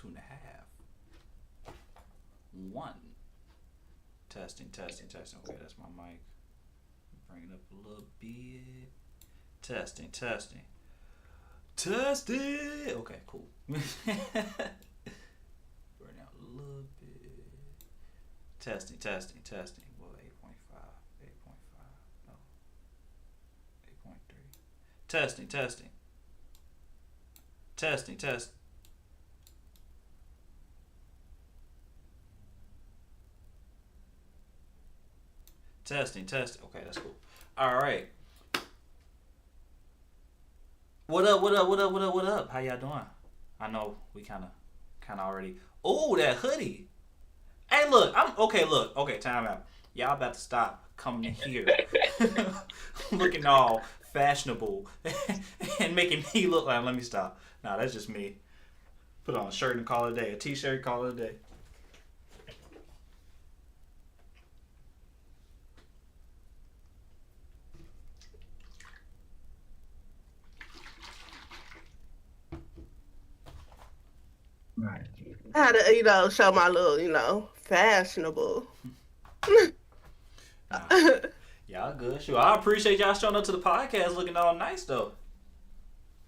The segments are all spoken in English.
2.5. 1. Testing. Okay, that's my mic. Bring it up a little bit. Testing. Okay, cool. Bring it out a little bit. Testing. Well, 8.5. No. 8.3. Testing. Testing. Okay, that's cool. All right. What up? How y'all doing? I know we kind of already. Oh, that hoodie. Hey, look. Okay. Time out. Y'all about to stop coming in here, looking all fashionable and making me look like. Let me stop. Nah, that's just me. Put on a shirt and call it a day. A t-shirt, call it a day. Right. I had to, show my little, fashionable. Y'all good. Sure. I appreciate y'all showing up to the podcast looking all nice, though.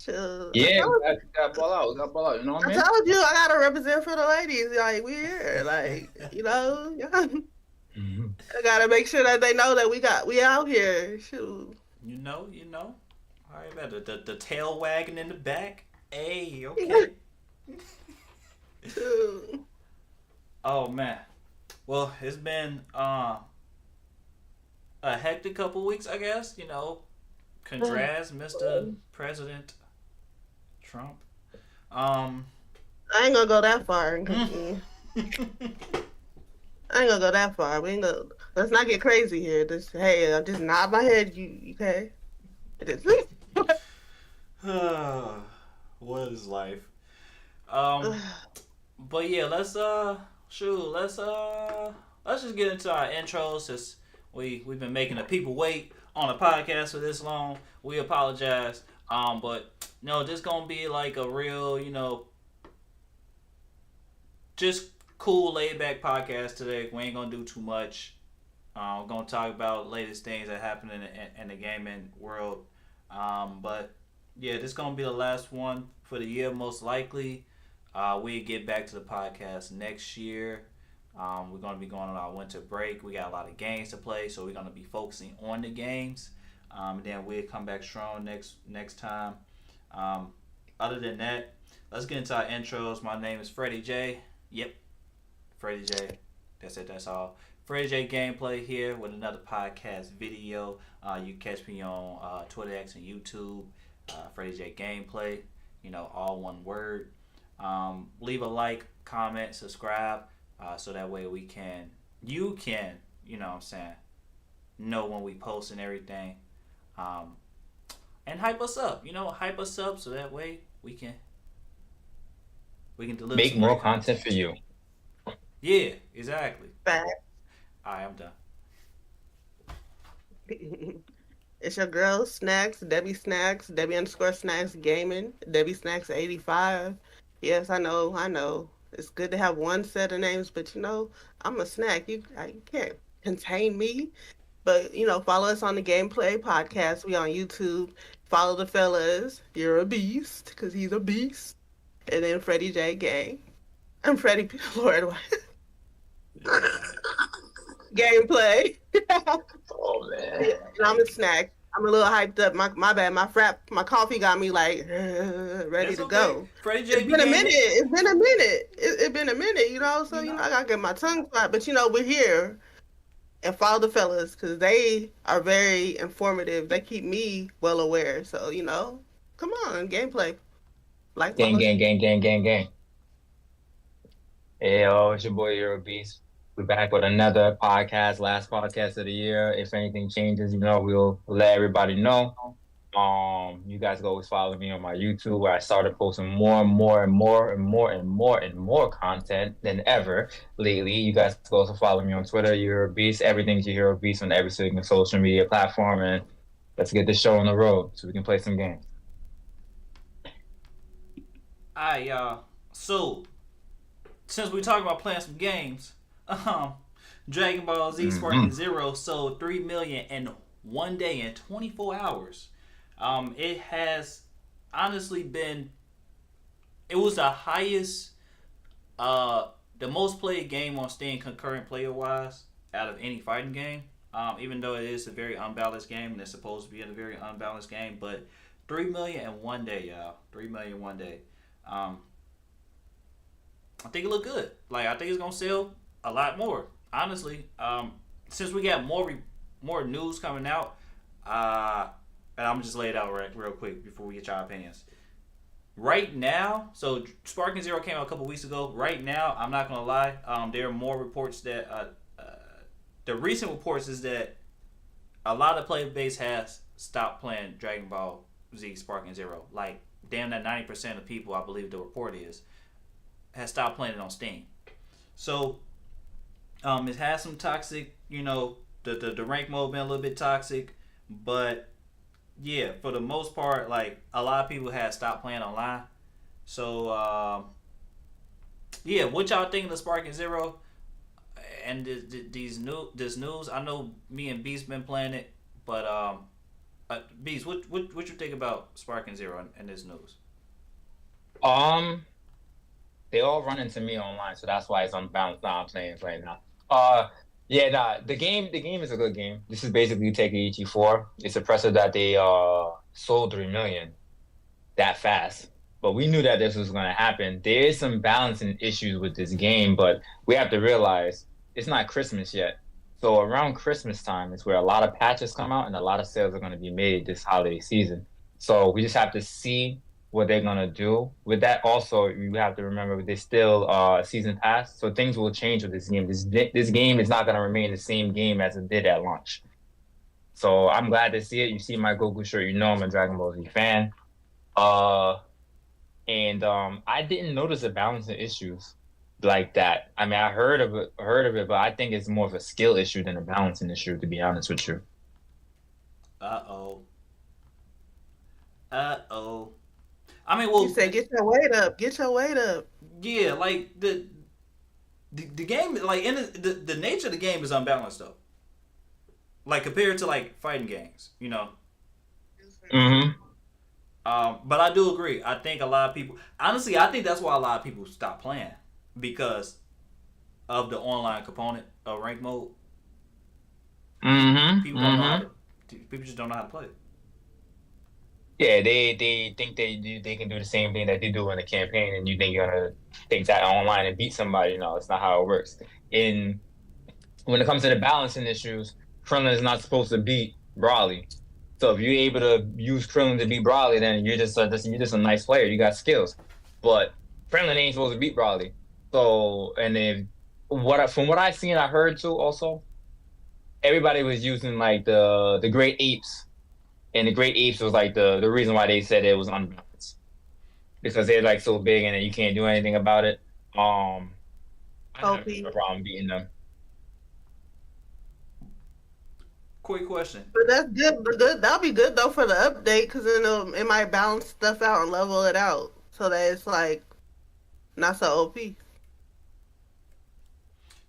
Sure. Yeah, we got ball out. You know what I mean? I told you I gotta represent for the ladies. Like, we here. Like, Mm-hmm. I gotta make sure that they know that we out here. Shoot. You know. All right, man. The tail wagging in the back. Hey, okay. Oh man. Well, it's been a hectic couple weeks, I guess. Congrats, Mr. President Trump. I ain't gonna go that far. I ain't gonna go that far. Let's not get crazy here. Just nod my head. You okay? What is life? But yeah, let's just get into our intros since we've been making the people wait on a podcast for this long. We apologize. But no, this gonna be like a real, just cool laid back podcast today. We ain't gonna do too much. We're gonna talk about latest things that happen in the gaming world. But yeah, this gonna be the last one for the year, most likely. We get back to the podcast next year. We're going to be going on our winter break. We got a lot of games to play, so we're going to be focusing on the games. And then we'll come back strong next time. Other than that, let's get into our intros. My name is Freddie J. Yep, Freddie J. That's it. That's all. Freddie J Gameplay here with another podcast video. You can catch me on Twitter, X, and YouTube. Freddie J Gameplay. All one word. Leave a like, comment, subscribe, so that way you can, know when we post and everything. And hype us up, so that way we can deliver. Make more content for you. Yeah, exactly. Fact. Alright, I'm done. It's your girl Snacks, Debbie _Snacks Gaming, Debbie Snacks 85. Yes, I know. It's good to have one set of names, but I'm a snack. You can't contain me. But follow us on the Gameplay Podcast. We on YouTube. Follow the fellas. You're a beast, because he's a beast. And then Freddie J Gang. I'm Freddie P. Lord White. Gameplay. Oh man. And I'm a snack. I'm a little hyped up. My bad. My coffee got me like ready to go. Freddie J. It's been a minute. It's been a minute. So I gotta get my tongue flat. But we're here, and follow the fellas because they are very informative. They keep me well aware. So come on, gameplay. Gang. Hey, it's your boy Euro Beast. We're back with another podcast, last podcast of the year. If anything changes, we'll let everybody know. You guys can always follow me on my YouTube where I started posting more content than ever lately. You guys can also follow me on Twitter, Euro Beast. Everything's Euro Beast on every single social media platform. And let's get this show on the road so we can play some games. Alright, y'all. So, since we talking about playing some games, Dragon Ball Z Sparking Zero sold 3 million in one day in 24 hours. It has honestly been. It was the highest, the most played game on Steam concurrent player wise out of any fighting game. Even though it is a very unbalanced game and it's supposed to be a very unbalanced game, but 3 million in one day, y'all. 3 million in one day. I think it look good. Like I think it's gonna sell a lot more. Honestly, since we got more news coming out, and I'm just lay it out real quick before we get your opinions. Right now, so Sparking Zero came out a couple weeks ago. Right now, I'm not gonna lie. There are more reports that the recent reports is that a lot of player base has stopped playing Dragon Ball Z Sparking Zero. Like damn, that 90% of people, I believe the report is, has stopped playing it on Steam. So it has some toxic, the rank mode been a little bit toxic, but yeah, for the most part, like a lot of people have stopped playing online. So yeah, what y'all think of the Sparking Zero and this news? I know me and Beast been playing it, but Beast, what you think about Sparking Zero and this news? They all run into me online, so that's why it's unbalanced. Now I'm playing right now. The game is a good game. This is basically Tekkaichi 4. It's impressive that they sold 3 million that fast. But we knew that this was going to happen. There is some balancing issues with this game, but we have to realize it's not Christmas yet. So around Christmas time is where a lot of patches come out and a lot of sales are going to be made this holiday season. So we just have to see what they're going to do. With that, also, you have to remember there's still season pass, so things will change with this game. This game is not going to remain the same game as it did at launch. So I'm glad to see it. You see my Goku shirt, you know I'm a Dragon Ball Z fan. And I didn't notice the balancing issues like that. I mean, I heard of it, but I think it's more of a skill issue than a balancing issue, to be honest with you. Uh-oh. I mean, well, you said get your weight up. Get your weight up. Yeah, like the game, like in the nature of the game is unbalanced though. Like compared to like fighting games, Mm-hmm. But I do agree. I think a lot of people, honestly, I think that's why a lot of people stop playing because of the online component of rank mode. Mm-hmm. People don't know how to. People just don't know how to play it. Yeah, they think they can do the same thing that they do in the campaign, and you think you're gonna take that online and beat somebody. No, it's not how it works. When it comes to the balancing issues, Krillin is not supposed to beat Broly. So if you're able to use Krillin to beat Broly, then you're just a nice player. You got skills, but Krillin ain't supposed to beat Broly. So from what I seen, I heard too. Also, everybody was using like the Great Apes. And the Great Apes was like the reason why they said it was unbalanced, because they're like so big and you can't do anything about it. I have no problem beating them. Quick question. But that's good. That'll be good though for the update, because it might balance stuff out and level it out so that it's like not so OP.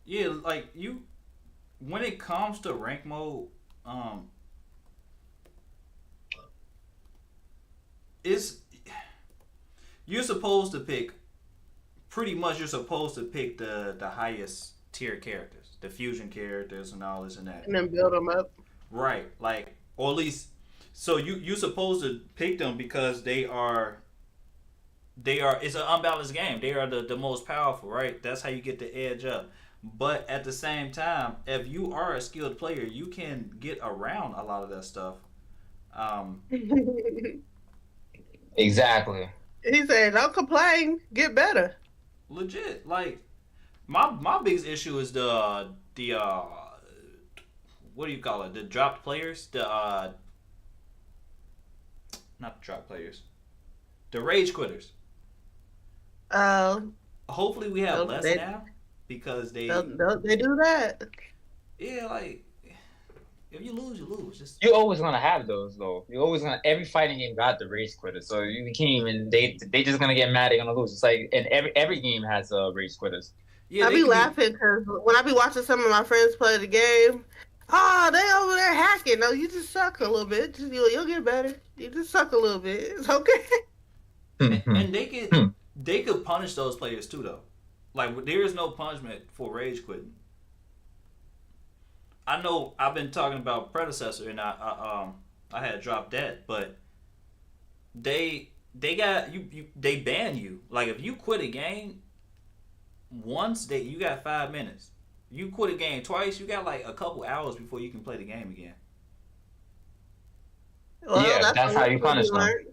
Yeah, like when it comes to rank mode, you're supposed to pick the highest tier characters, the fusion characters and all this and that, and then build them up. Right, like, or at least, so you're supposed to pick them because they are. It's an unbalanced game. They are the most powerful, right? That's how you get the edge up. But at the same time, if you are a skilled player, you can get around a lot of that stuff. Exactly. He said, "Don't complain. Get better." Legit, like my biggest issue is the what do you call it? The dropped players, not the dropped players, the rage quitters. Hopefully we have less now because they do that. Yeah, like If you lose, you lose. Just You're always gonna have those though. You're always gonna every fighting game got the rage quitters. So you can't even they just gonna get mad. They're gonna lose. It's like and every game has rage quitters. yeah, I they be could laughing because when I be watching some of my friends play the game, oh, they over there hacking. No, you just suck a little bit. You'll get better. You just suck a little bit. It's okay. and they could punish those players too though. Like there is no punishment for rage quitting. I know I've been talking about predecessor and I had dropped that, but they got they ban you. Like if you quit a game once, you got 5 minutes. You quit a game twice, you got like a couple hours before you can play the game again. Well, Yeah, that's how you punish them.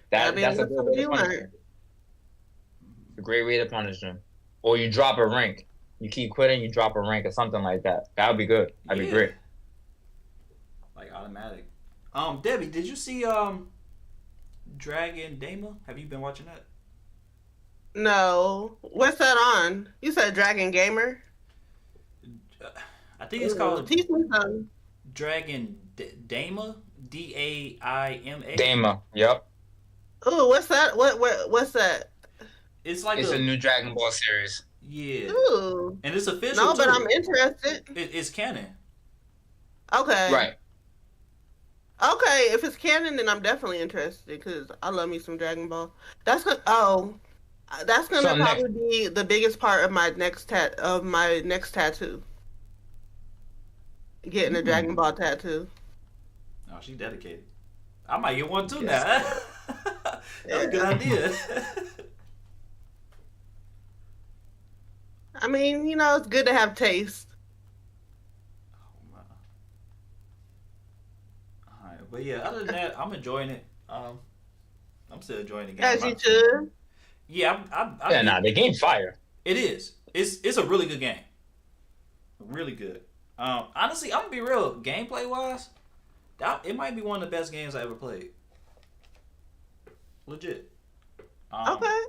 That's a good way to punish them. A great way to punish them. Or you drop a rank. You keep quitting, you drop a rank or something like that. That would be good. That'd be great. Like automatic. Debbie, did you see Dragon Dama? Have you been watching that? No. What's that on? You said Dragon Gamer? I think it's called Teach me something. Dragon Dama. Daima. Dama, yep. Oh, what's that? What's that? It's like it's a new Dragon Ball series. Yeah. Ooh. And it's official. No, but too. I'm interested. It's canon. Okay. Right. Okay, if it's canon, then I'm definitely interested because I love me some Dragon Ball. That's gonna probably be the biggest part of my next tattoo. Getting a Dragon Ball tattoo. Oh, she's dedicated. I might get one too now. That's a good idea. I mean, it's good to have taste. Alright, but yeah, other than that, I'm enjoying it. I'm still enjoying the game. As you should. Yeah, the game's fire. It is. It's a really good game. Really good. Honestly, I'm gonna be real. Gameplay wise, it might be one of the best games I ever played. Legit. Okay.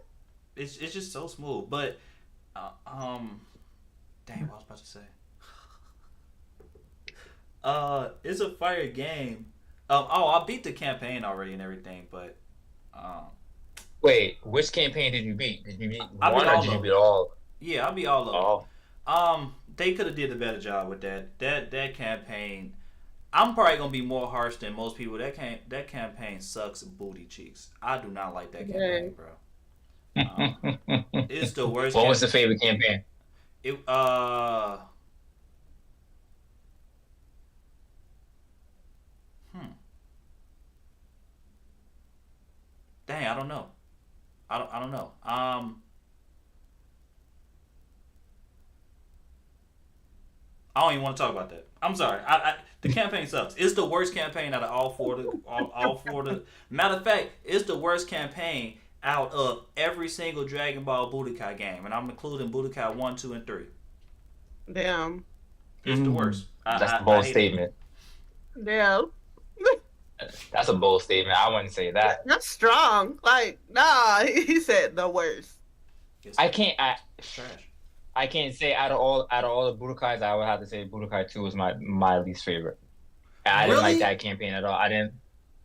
It's just so smooth, but dang, what I was about to say. It's a fire game. I beat the campaign already and everything, but Wait, which campaign did you beat? Did you beat I one beat or did you beat all? Yeah, I beat all of them. Oh. They could have did a better job with that. That campaign. I'm probably gonna be more harsh than most people. That campaign sucks booty cheeks. I do not like that campaign, bro. It's the worst. What was the favorite campaign? Dang, I don't know. I don't know. I don't even want to talk about that. I'm sorry. The campaign sucks. It's the worst campaign out of all four. Matter of fact, it's the worst campaign out of every single Dragon Ball Budokai game, and I'm including Budokai 1, 2, and 3. Damn. It's the worst. That's a bold statement. Damn. That's a bold statement. I wouldn't say that. That's strong. Like, nah, he said the worst. I can't. It's trash. I can't say out of all the Budokais, I would have to say Budokai 2 was my least favorite. I didn't like that campaign at all.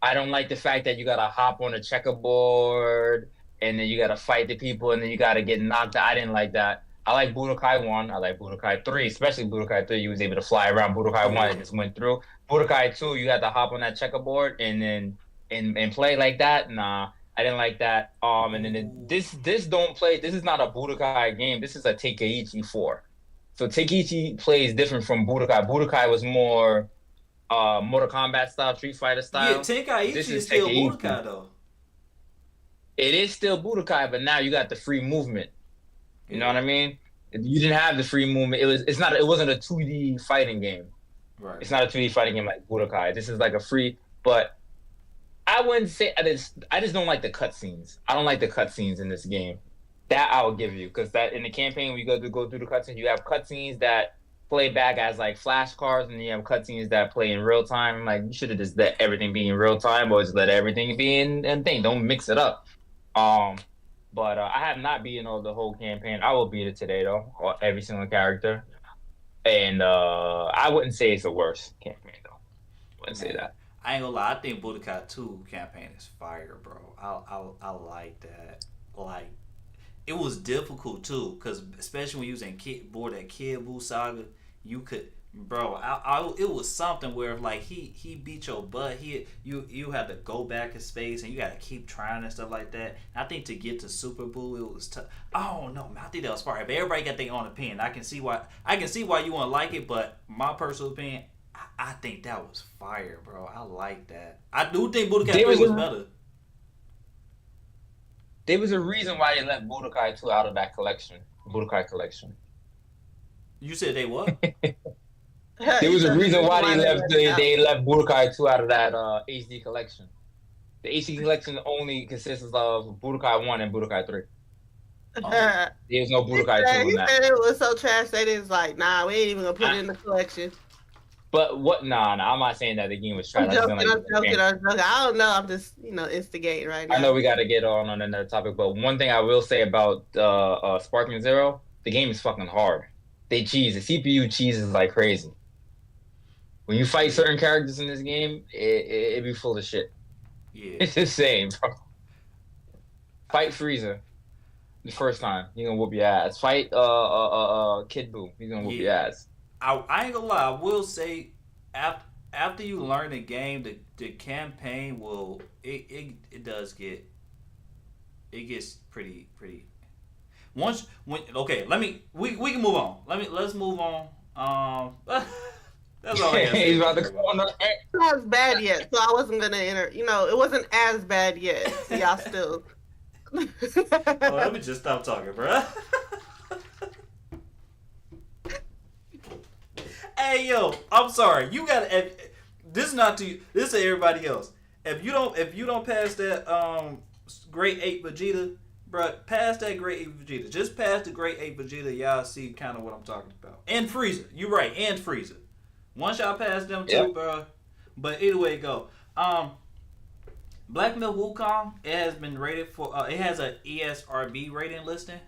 I don't like the fact that you gotta hop on a checkerboard and then you gotta fight the people and then you gotta get knocked out. I didn't like that. I like Budokai 1. I like Budokai 3, especially Budokai 3. You was able to fly around. Budokai 1, it just went through. Budokai 2, you had to hop on that checkerboard and then and play like that. Nah, I didn't like that. And then this don't play. This is not a Budokai game. This is a Tenkaichi 4. So Tenkaichi plays different from Budokai. Budokai was more Mortal Kombat style, Street Fighter style. Yeah, Tenkaichi is still Budokai though. It is still Budokai, but now you got the free movement. You know what I mean? You didn't have the free movement. It wasn't a 2D fighting game. Right. It's not a 2D fighting game like Budokai. This is like a free, but I wouldn't say I just don't like the cutscenes. I don't like the cutscenes in this game. That I will give you, because that in the campaign we go through the cutscenes. You have cutscenes that play back as like flashcards, and you have cutscenes that play in real time. Like you should have just let everything be in real time, or just let everything be in thing. Don't mix it up. But I have not beaten the whole campaign. I will beat it today though, every single character. And I wouldn't say it's the worst campaign though. Wouldn't say Man, that. I ain't gonna lie. I think Budokai 2 campaign is fire, bro. I like that. Like, it was difficult too, cause especially when you was in board that Kid Buu saga, you could, bro. It was something where like he beat your butt. You had to go back in space and you got to keep trying and stuff like that. I think to get to Super Buu, it was tough. Oh no, man, I think that was fire. But everybody got their own opinion. I can see why you wouldn't like it, but my personal opinion, I think that was fire, bro. I like that. I do think Budokai 3 was better. There was a reason why they left Budokai 2 out of that collection. Budokai collection. You said they what? There was a reason why they left Budokai 2 out of that HD collection. The HD collection only consists of Budokai 1 and Budokai 3. Oh, there's no Budokai 2 in that. He said it was so trash they was like, nah, we ain't even gonna put it in the collection. But what? Nah, I'm not saying that the game was trash. I'm joking. I don't know. I'm just, instigating right now. I know we got to get on another topic, but one thing I will say about Sparkman Zero, the game is fucking hard. They cheese. The CPU cheeses like crazy. When you fight certain characters in this game, it be full of shit. Yeah. It's insane, bro. Fight Frieza the first time, he gonna whoop your ass. Fight Kid Buu, he's gonna whoop your ass. I ain't gonna lie. I will say, after you learn the game, the campaign will it does get it gets pretty. We can move on. Let's move on. That's all I got. He's about to go on the. It's not as bad yet, so I wasn't gonna enter. It wasn't as bad yet. Y'all still. Let me just stop talking, bro. Hey yo, I'm sorry. You gotta. This is not to you. This is to everybody else. If you don't pass that Great 8 Vegeta, bro, pass that Great 8 Vegeta. Just pass the Great 8 Vegeta, y'all see kind of what I'm talking about. And Frieza, you're right. And Frieza. Once y'all pass them two, bro. But either way it go. Black Milk Wukong, it has been rated for. It has an ESRB rating listing.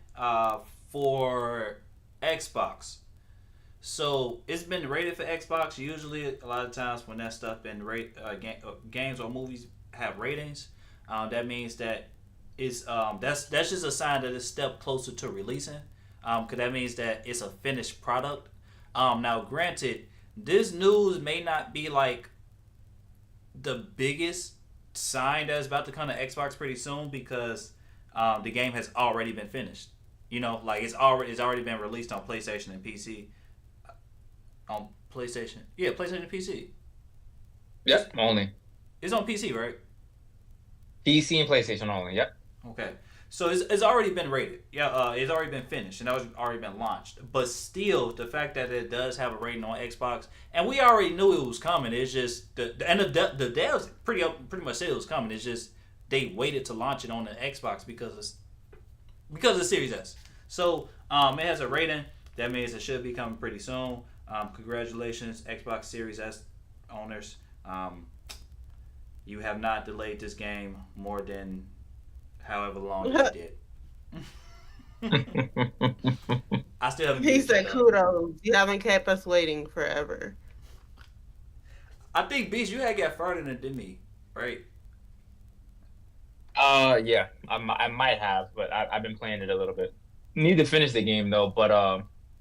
For Xbox. So it's been rated for Xbox. Usually, a lot of times when that stuff been games or movies have ratings, that means that it's that's just a sign that it's a step closer to releasing. Because that means that it's a finished product. Now, granted, this news may not be like the biggest sign that it's about to come to Xbox pretty soon because the game has already been finished. Like it's already been released on PlayStation and PC. On PlayStation, PlayStation and PC. Yep, only. It's on PC, right? PC and PlayStation only. Yep. Okay, so it's already been rated. Yeah, it's already been finished and it's already been launched. But still, the fact that it does have a rating on Xbox, and we already knew it was coming. It's just the devs pretty much said it was coming. It's just they waited to launch it on the Xbox because of Series S. So it has a rating. That means it should be coming pretty soon. Congratulations, Xbox Series S owners. You have not delayed this game more than however long you did. I still haven't. He said, "Kudos, you haven't kept us waiting forever." I think Beast, you had got farther than me, right? Yeah, I might have, but I've been playing it a little bit. Need to finish the game though, but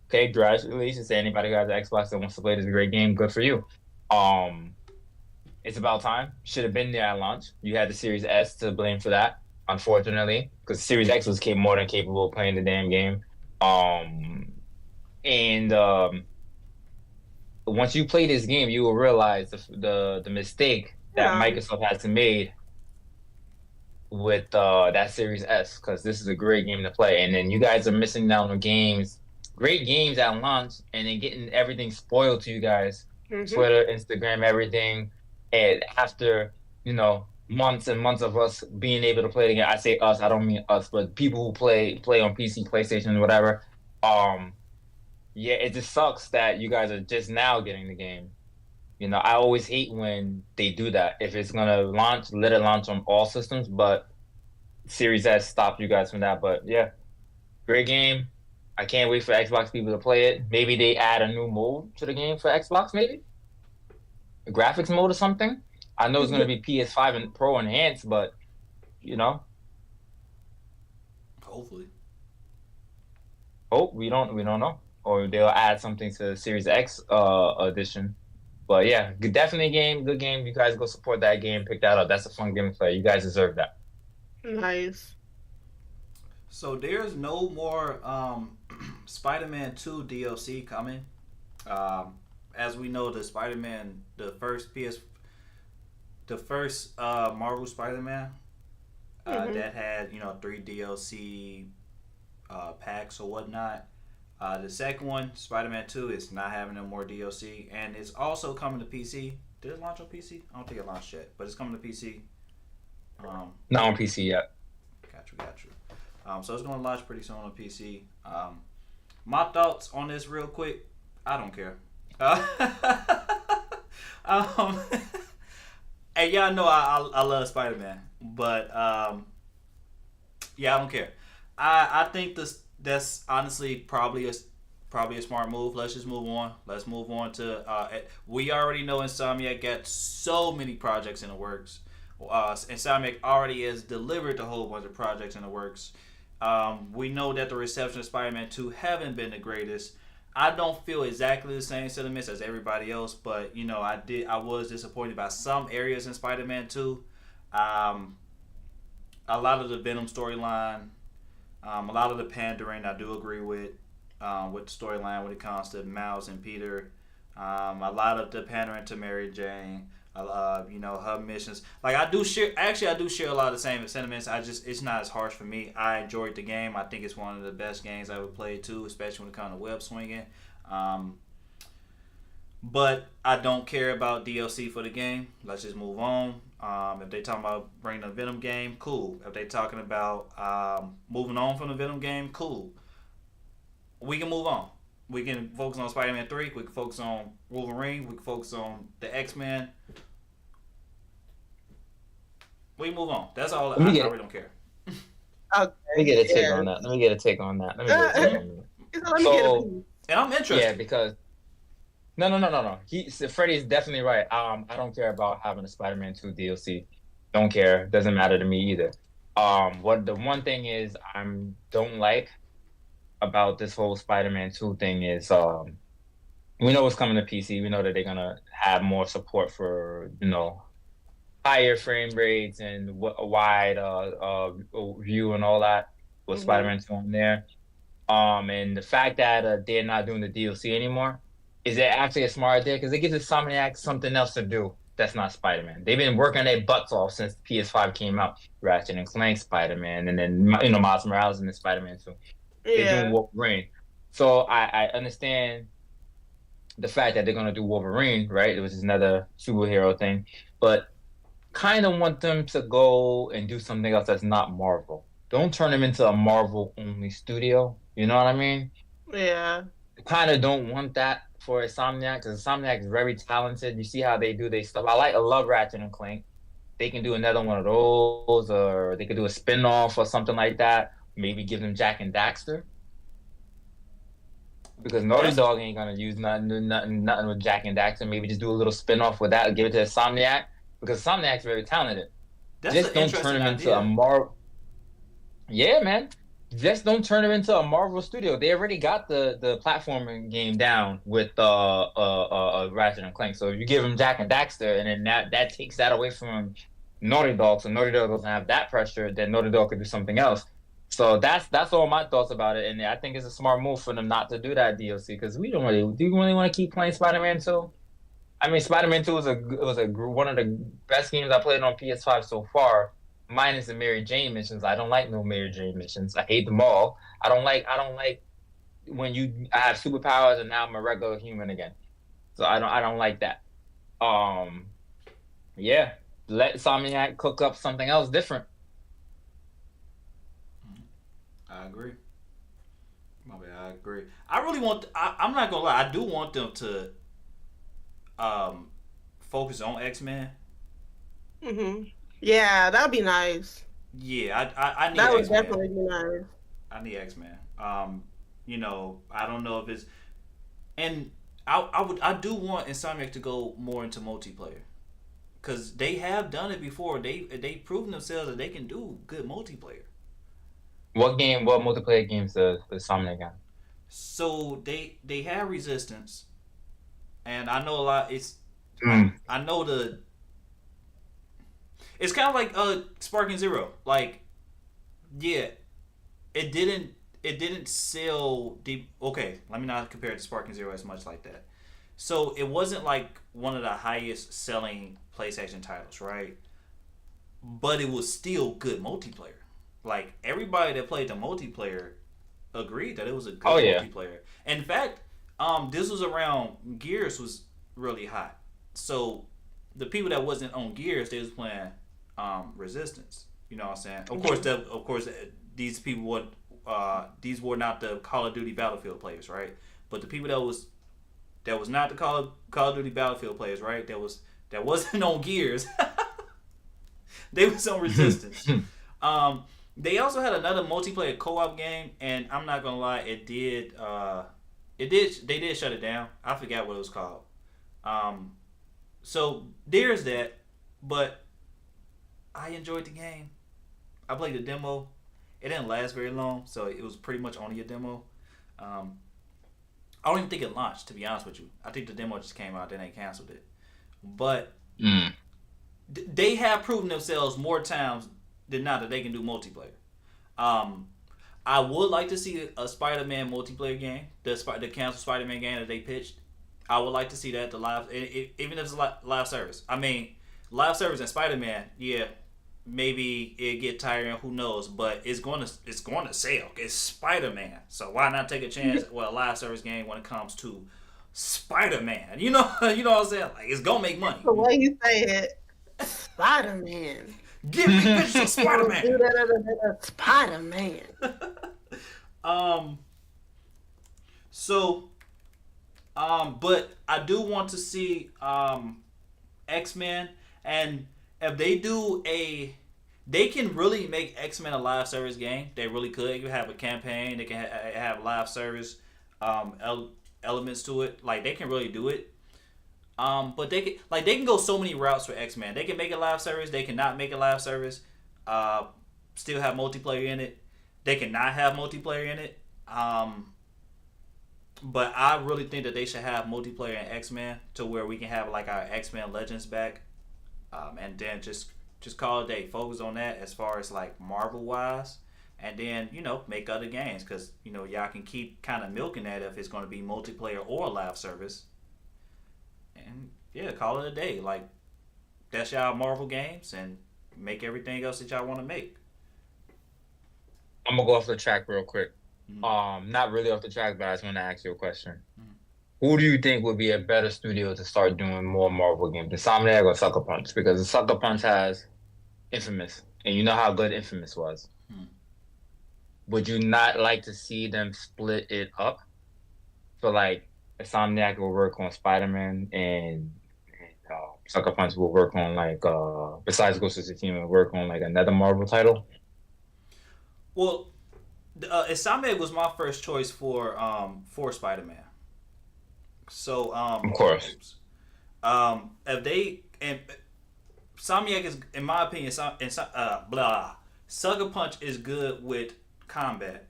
okay, congratulations to anybody who has an Xbox that wants to play this great game. Good for you. It's about time. Should have been there at launch. You had the Series S to blame for that, unfortunately, because Series X was more than capable of playing the damn game. Once you play this game, you will realize the mistake that Microsoft has made with that Series S, because this is a great game to play. And then you guys are missing out on great games at launch, and then getting everything spoiled to you guys. Mm-hmm. Twitter, Instagram, everything. And after, months and months of us being able to play it again, I say us, I don't mean us, but people who play on PC, PlayStation, whatever. It just sucks that you guys are just now getting the game. I always hate when they do that. If it's going to launch, let it launch on all systems, but Series S stopped you guys from that. But yeah, great game. I can't wait for Xbox people to play it. Maybe they add a new mode to the game for Xbox, maybe a graphics mode or something. I know it's going to be PS5 and Pro enhanced, but you know, Hopefully. we don't know, or they'll add something to the Series X edition. But yeah, definitely game, good game. You guys go support that game, pick that up. That's a fun game to play. You guys deserve that. Nice. So there's no more Spider-Man 2 DLC coming. As we know, the Spider-Man, the first Marvel Spider-Man, that had 3 DLC packs or whatnot. The second one, Spider-Man 2, is not having no more DLC, and it's also coming to PC. Did it launch on PC? I don't think it launched yet, but it's coming to PC. Not on PC yet. Got you. So it's going to launch pretty soon on PC. My thoughts on this real quick, I don't care. And y'all know I love Spider-Man, but yeah, I don't care. I think that's honestly probably a smart move. Let's just move on. Let's move on to we already know Insomniac got so many projects in the works. Insomniac already has delivered a whole bunch of projects in the works. We know that the reception of Spider-Man 2 haven't been the greatest. I don't feel exactly the same sentiments as everybody else, but I was disappointed by some areas in Spider-Man 2. A lot of the Venom storyline, a lot of the pandering, I do agree with the storyline when it comes to Miles and Peter. A lot of the pandering to Mary Jane. Her missions. Like I do share a lot of the same sentiments. It's not as harsh for me. I enjoyed the game. I think it's one of the best games I ever played too, especially when it comes to web swinging. But I don't care about DLC for the game. Let's just move on. If they talking about bringing a Venom game, cool. If they talking about moving on from the Venom game, cool. We can move on. We can focus on Spider-Man 3. We can focus on Wolverine. We can focus on the X-Men. We move on. That's all. I really don't care. Okay. Let me get a take on that. Let me get a take on that. And I'm interested. Yeah, because no. Freddie's definitely right. I don't care about having a Spider-Man 2 DLC. Don't care. Doesn't matter to me either. What the one thing is I don't like about this whole Spider-Man 2 thing is we know it's coming to PC. We know that they're gonna have more support for higher frame rates and a wide view and all that with Spider-Man 2 on there. And the fact that they're not doing the DLC anymore is actually a smart idea because it gives Insomniac something else to do that's not Spider-Man. They've been working their butts off since PS5 came out. Ratchet and Clank Spider-Man, and then Miles Morales and then Spider-Man 2. They're doing Wolverine. So I understand the fact that they're gonna do Wolverine, right? Which is another superhero thing, but kind of want them to go and do something else that's not Marvel. Don't turn them into a Marvel only studio. You know what I mean? Yeah. Kind of don't want that for Insomniac because Insomniac is very talented. You see how they do their stuff. I love Ratchet and Clank. They can do another one of those, or they could do a spin-off or something like that. Maybe give them Jack and Daxter. Because Naughty Dog ain't gonna use nothing with Jack and Daxter. Maybe just do a little spin-off with that and give it to Insomniac. Because Insomniac's very talented. Just don't turn him into a Marvel. Yeah, man. Just don't turn him into a Marvel studio. They already got the platforming game down with Ratchet and Clank. So if you give him Jack and Daxter, and then that takes that away from Naughty Dog. So Naughty Dog doesn't have that pressure. Then Naughty Dog could do something else. So that's all my thoughts about it. And I think it's a smart move for them not to do that DLC because we don't really. Do you really want to keep playing Spider-Man 2? I mean, Spider-Man 2 was one of the best games I played on PS5 so far, minus the Mary Jane missions. I don't like no Mary Jane missions. I hate them all. I don't like when I have superpowers and now I'm a regular human again. So I don't like that. Yeah, let Insomniac cook up something else different. I agree. I agree. I really want. I'm not gonna lie. I do want them to focus on X-Men. Yeah, that'd be nice. Yeah, I need that would X-Men. definitely be nice. I need X-Men. I don't know if it's, and I do want Insomniac to go more into multiplayer, because they have done it before. They've proven themselves that they can do good multiplayer. What multiplayer games does Insomniac got? So they have Resistance, and I know a lot. I know it's kind of like Sparking Zero. Like, yeah, it didn't sell deep. Okay, let me not compare it to Sparking Zero as much like that. So it wasn't like one of the highest selling PlayStation titles, right? But it was still good multiplayer. Like, everybody that played the multiplayer agreed that it was a good multiplayer. In fact, this was around Gears was really hot. So the people that wasn't on Gears, they was playing Resistance. You know what I'm saying? Of course, these people would these were not the Call of Duty Battlefield players, right? But the people that was not the Call of Duty Battlefield players, right? That wasn't on Gears. They was on Resistance. They also had another multiplayer co-op game, and I'm not gonna lie, they did shut it down. I forgot what it was called. So there's that, but I enjoyed the game. I played the demo. It didn't last very long, so it was pretty much only a demo. I don't even think it launched, to be honest with you. I think the demo just came out, then they canceled it. But they have proven themselves more times than not that they can do multiplayer. I would like to see a Spider-Man multiplayer game, the canceled Spider-Man game that they pitched. I would like to see that, even if it's a live service. I mean, live service and Spider-Man, yeah, maybe it get tiring, who knows? But it's going to sell. It's Spider-Man, so why not take a chance with a live service game when it comes to Spider-Man? You know what I'm saying? Like, it's gonna make money. The way you say it, Spider-Man. Give me pictures of Spider-Man. Spider-Man. But I do want to see X-Men, and if they do they can really make X-Men a live service game. They really could. They can have a campaign. They can have live service elements to it. Like, they can really do it. But they can go so many routes for X-Men. They can make a live service. They cannot make a live service. Still have multiplayer in it. They cannot have multiplayer in it. But I really think that they should have multiplayer in X-Men to where we can have like our X-Men Legends back, and then just call it a day. Focus on that as far as like Marvel wise, and then make other games, because y'all can keep kind of milking that if it's going to be multiplayer or live service. And yeah, call it a day. Like, that's y'all Marvel games, and make everything else that y'all want to make. I'm gonna go off the track real quick. Not really off the track, but I just want to ask you a question. Who do you think would be a better studio to start doing more Marvel games, Insomniac or Sucker Punch? Because the Sucker Punch has Infamous, and you know how good Infamous was. Would you not like to see them split it up? So like, Insomniac will work on Spider-Man, and Sucker Punch will work on like besides Ghost of Tsushima, will work on like another Marvel title. Well, Insomniac was my first choice for Spider-Man. So of course, if they and Insomniac is, in my opinion, Sucker Punch is good with combat.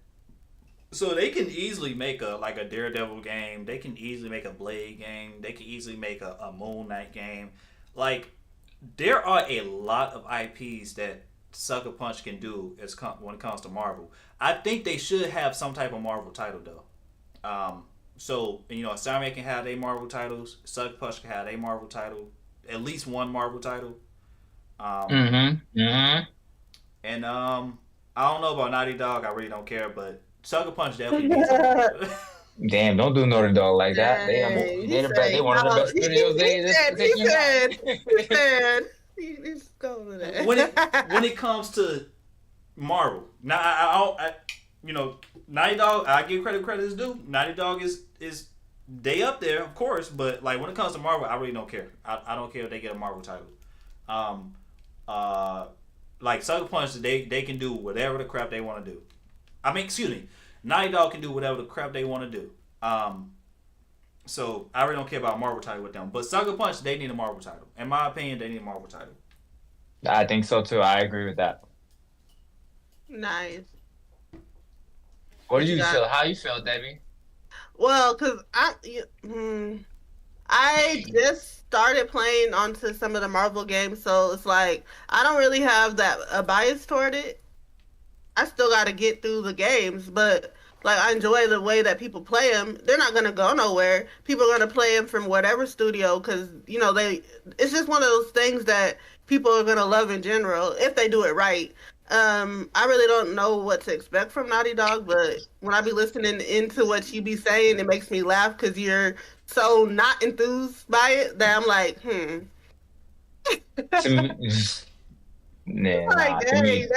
So they can easily make a Daredevil game. They can easily make a Blade game. They can easily make a Moon Knight game. Like, there are a lot of IPs that Sucker Punch can do when it comes to Marvel. I think they should have some type of Marvel title though. So Insomniac can have their Marvel titles. Sucker Punch can have their Marvel title. At least one Marvel title. And I don't know about Naughty Dog. I really don't care, but Sucker Punch definitely needs something. Damn, don't do Naughty Dog like that. They one of the best studios. He said, he's going with that. When it comes to Marvel, now Naughty Dog, I give credit is due. Naughty Dog is they up there, of course, but like when it comes to Marvel, I really don't care. I don't care if they get a Marvel title. Like Sucker Punch, they can do whatever the crap they want to do. I mean, excuse me, Naughty Dog can do whatever the crap they want to do. So I really don't care about a Marvel title with them. But Sucker Punch, they need a Marvel title. In my opinion, they need a Marvel title. I think so too. I agree with that. Nice. What do you feel? How you feel, Debbie? Well, cause I just started playing onto some of the Marvel games, so it's like I don't really have that a bias toward it. I still got to get through the games, but like I enjoy the way that people play them. They're not gonna go nowhere. People are gonna play them from whatever studio, because it's just one of those things that people are gonna love in general if they do it right. I really don't know what to expect from Naughty Dog, but when I be listening into what you be saying, it makes me laugh because you're so not enthused by it that I'm like, Nah, like, dang,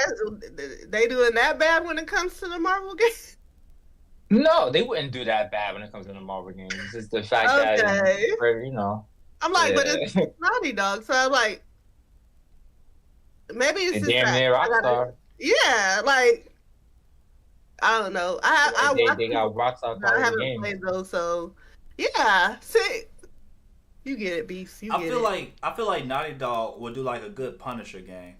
they doing that bad when it comes to the Marvel game? No, they wouldn't do that bad when it comes to the Marvel games. It's just the fact that, I'm like, but it's Naughty Dog, so I'm like, maybe it's just damn near Rockstar. Yeah, like, I don't know. They got Rockstar. I haven't played those, so yeah. See, you get it, Beast. I feel like Naughty Dog would do like a good Punisher game.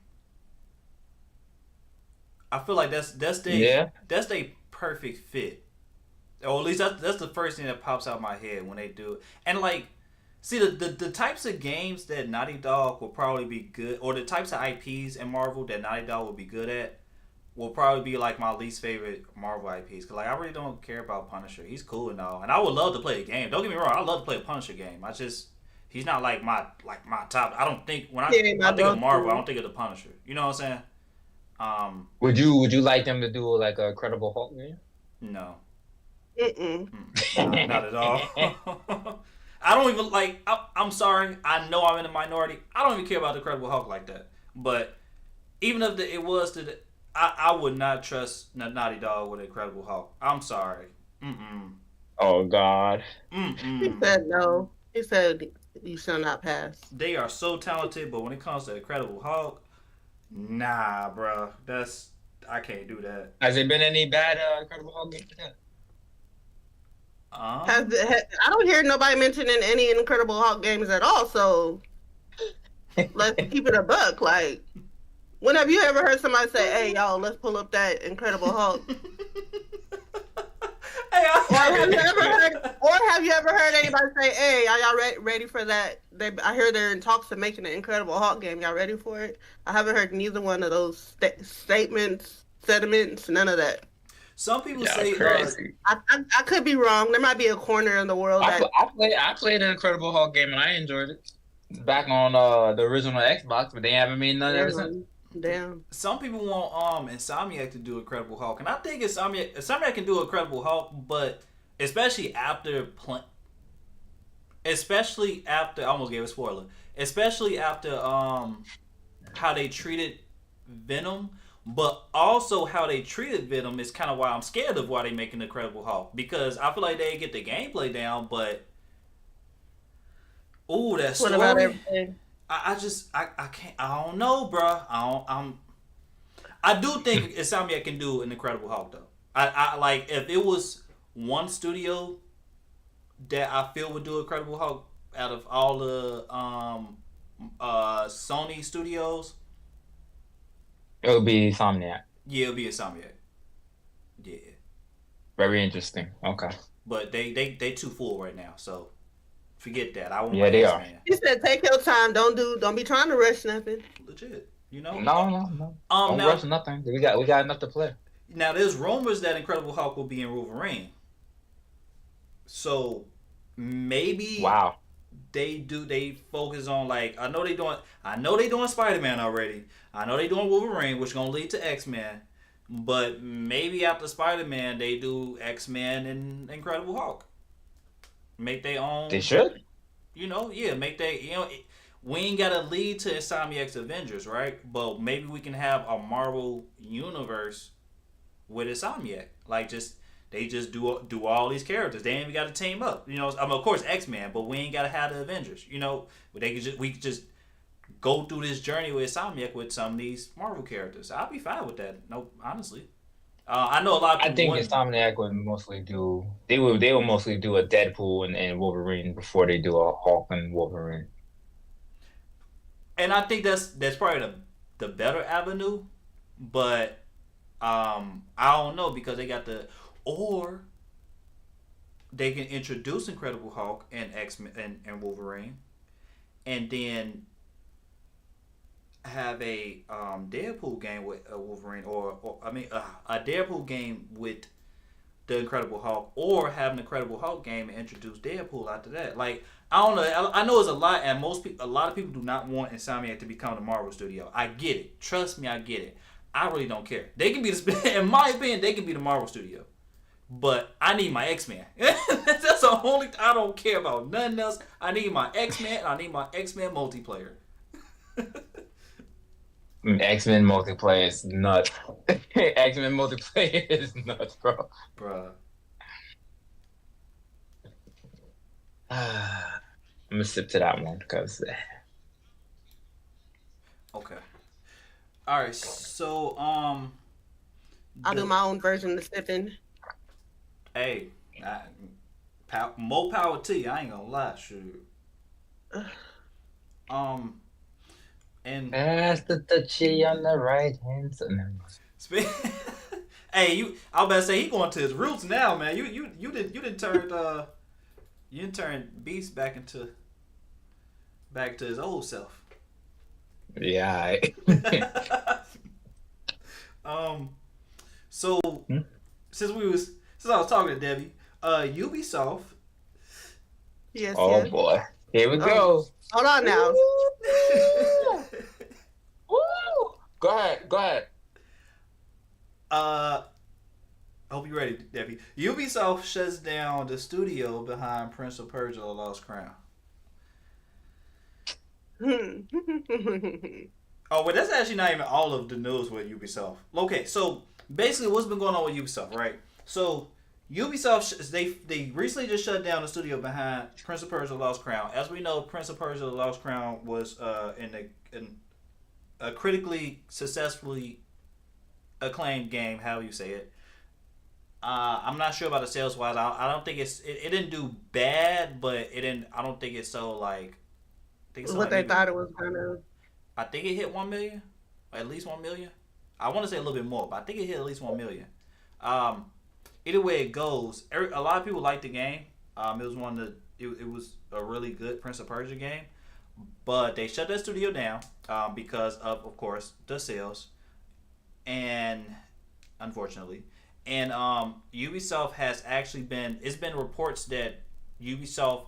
I feel like that's the perfect fit. Or at least that's the first thing that pops out of my head when they do it. And like, see the types of games that Naughty Dog will probably be good, or the types of IPs in Marvel that Naughty Dog will be good at, will probably be like my least favorite Marvel IPs. Cause like I really don't care about Punisher. He's cool and all, and I would love to play the game. Don't get me wrong, I love to play a Punisher game. He's not like my top. I don't think when I think of Marvel, I don't think of the Punisher. You know what I'm saying? Would you like them to do like a Incredible Hulk game? No. Not at all. I don't even like. I'm sorry. I know I'm in the minority. I don't even care about the Incredible Hulk like that. But even if it was I would not trust Naughty Dog with Incredible Hulk. I'm sorry. Oh God. He said no. He said you shall not pass. They are so talented, but when it comes to Incredible Hulk, nah, bro. I can't do that. Has there been any bad Incredible Hulk games? I don't hear nobody mentioning any Incredible Hulk games at all, so let's keep it a buck. Like, when have you ever heard somebody say, "Hey, y'all, let's pull up that Incredible Hulk"? Or have you ever heard anybody say, "Hey, are y'all ready for that?" I hear they're in talks of making an Incredible Hulk game. Y'all ready for it? I haven't heard neither one of those statements, sentiments, none of that. Some people say I could be wrong. There might be a corner in the world. I played an Incredible Hulk game and I enjoyed it. Back on the original Xbox, but they haven't made none ever since. Damn. Some people want Insomniac to do Incredible Hulk, and I think Insomniac can do Incredible Hulk, but especially after I almost gave a spoiler. Especially after how they treated Venom. But also how they treated Venom is kind of why I'm scared of why they making the Incredible Hulk, because I feel like they get the gameplay down, but that story. What about everything? I can't. I don't know, bro. I do think Insomniac can do an Incredible Hulk though. I like if it was one studio that I feel would do Incredible Hulk out of all the Sony studios. It would be Insomniac. Yeah, it'll be Insomniac. Yeah. Very interesting. Okay. But they too full right now, so forget that. I won't. Yeah, they are. Man. He said, "Take your time. Don't be trying to rush nothing." Legit, No. Don't rush nothing. We got enough to play. Now there's rumors that Incredible Hulk will be in Wolverine. So maybe. Wow. They focus on like I know they doing Spider-Man already. I know they doing Wolverine, which is gonna lead to X-Men. But maybe after Spider-Man they do X-Men and Incredible Hulk. Make their own. They should. Make we ain't gotta lead to Insomniac's Avengers, right? But maybe we can have a Marvel universe with Insomniac. Like they just do all these characters. They ain't even got to team up. Of course X-Men, but we ain't got to have the Avengers. But we could just go through this journey with Insomniac with some of these Marvel characters. I'll be fine with that. No, honestly, I know a lot of I people think want. Insomniac would mostly do. They would mostly do a Deadpool and Wolverine before they do a Hulk and Wolverine. And I think that's probably the better avenue, but I don't know because they got the or they can introduce Incredible Hulk and X-Men and Wolverine, and then have a Deadpool game with Wolverine, or I mean a Deadpool game with the Incredible Hulk, or have an Incredible Hulk game and introduce Deadpool after that. Like I don't know. I know it's a lot, and a lot of people do not want Insomniac to become the Marvel studio. I get it. Trust me, I get it. I really don't care. They can be in my opinion, they can be the Marvel studio. But I need my X-Men. That's the only I don't care about nothing else. I need my X-Men and I need my X-Men multiplayer. X-Men multiplayer is nuts. X-Men multiplayer is nuts, bro. Bruh. I'm gonna sip to that one because Okay. Alright, so I'll do my own version of sipping. hey, more power to you. I ain't gonna lie, shoot. And pass the touchy on the right hand side. hey, I was about to say he going to his roots now, man. You didn't turn Beast back to his old self. Yeah. So since I was talking to Debbie, Ubisoft. Yes, Oh yes. boy, here we go. Hold on now. Woo! Go ahead. I hope you're ready, Debbie. Ubisoft shuts down the studio behind Prince of Persia: The Lost Crown. Oh, but that's actually not even all of the news with Ubisoft. Okay, so basically what's been going on with Ubisoft, right? So Ubisoft, they recently just shut down the studio behind Prince of Persia: The Lost Crown. As we know, Prince of Persia: The Lost Crown was in a critically successfully acclaimed game, however you say it. I'm not sure about the sales wise. I don't think it didn't do bad, but it didn't. I don't think it's so like. I think it's What like they maybe, thought it was gonna. I think it hit 1 million, at least 1 million. I want to say a little bit more, but I think it hit at least 1 million. Either way it goes, a lot of people liked the game. It was one of the, it was a really good Prince of Persia game, but they shut that studio down because of course, the sales, and unfortunately, and Ubisoft has actually been. It's been reports that Ubisoft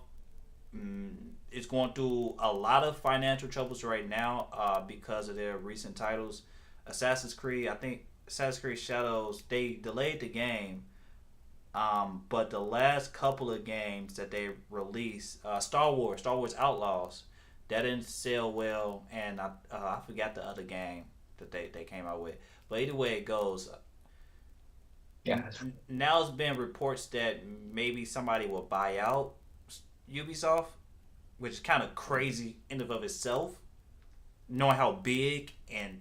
is going through a lot of financial troubles right now because of their recent titles. Assassin's Creed, I think Assassin's Creed Shadows, they delayed the game, but the last couple of games that they released, Star Wars Outlaws, that didn't sell well, and I forgot the other game that they came out with. But either way it goes, Yeah. now it's been reports that maybe somebody will buy out Ubisoft, which is kind of crazy in and of itself, knowing how big and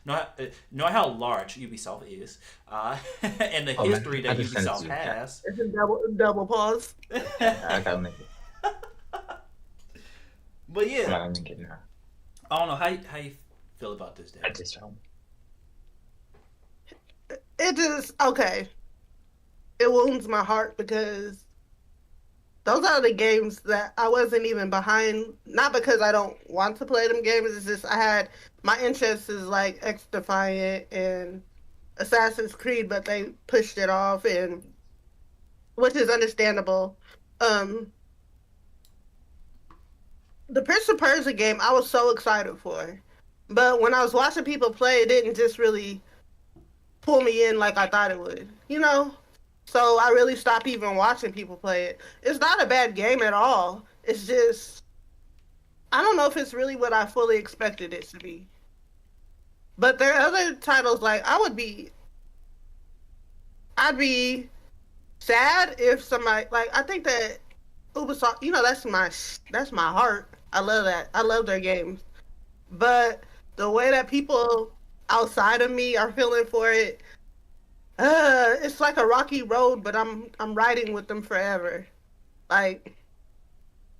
knowing how large Ubisoft is, and the history that Ubisoft has. It's a double pause. I gotta make it. But yeah, I'm not gonna make it now. I don't know how you feel about this, I Dad. just don't. It just okay. It wounds my heart because those are the games that I wasn't even behind. Not because I don't want to play them games. It's just I had my interests is like X Defiant and Assassin's Creed, but they pushed it off, and which is understandable. The Prince of Persia game I was so excited for, but when I was watching people play, it didn't just really pull me in like I thought it would. You know. So I really stopped even watching people play it. It's not a bad game at all. It's just, I don't know if it's really what I fully expected it to be. But there are other titles like I'd be sad if somebody like I think that Ubisoft, that's my heart. I love that. I love their games. But the way that people outside of me are feeling for it. It's like a rocky road, but I'm riding with them forever. Like,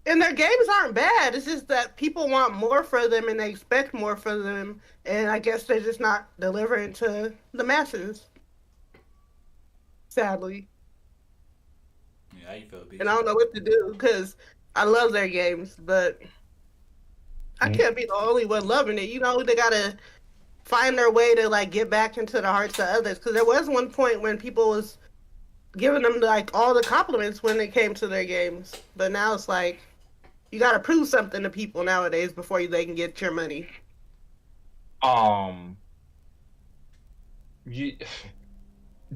and their games aren't bad. It's just that people want more for them and they expect more for them, and I guess they're just not delivering to the masses. Sadly, Yeah, how you feel, BG? and I don't know what to do because I love their games, but I can't be the only one loving it. You know, they gotta find their way to like get back into the hearts of others. Because there was one point when people was giving them like all the compliments when it came to their games, but now it's like you gotta prove something to people nowadays before they can get your money. Um, you,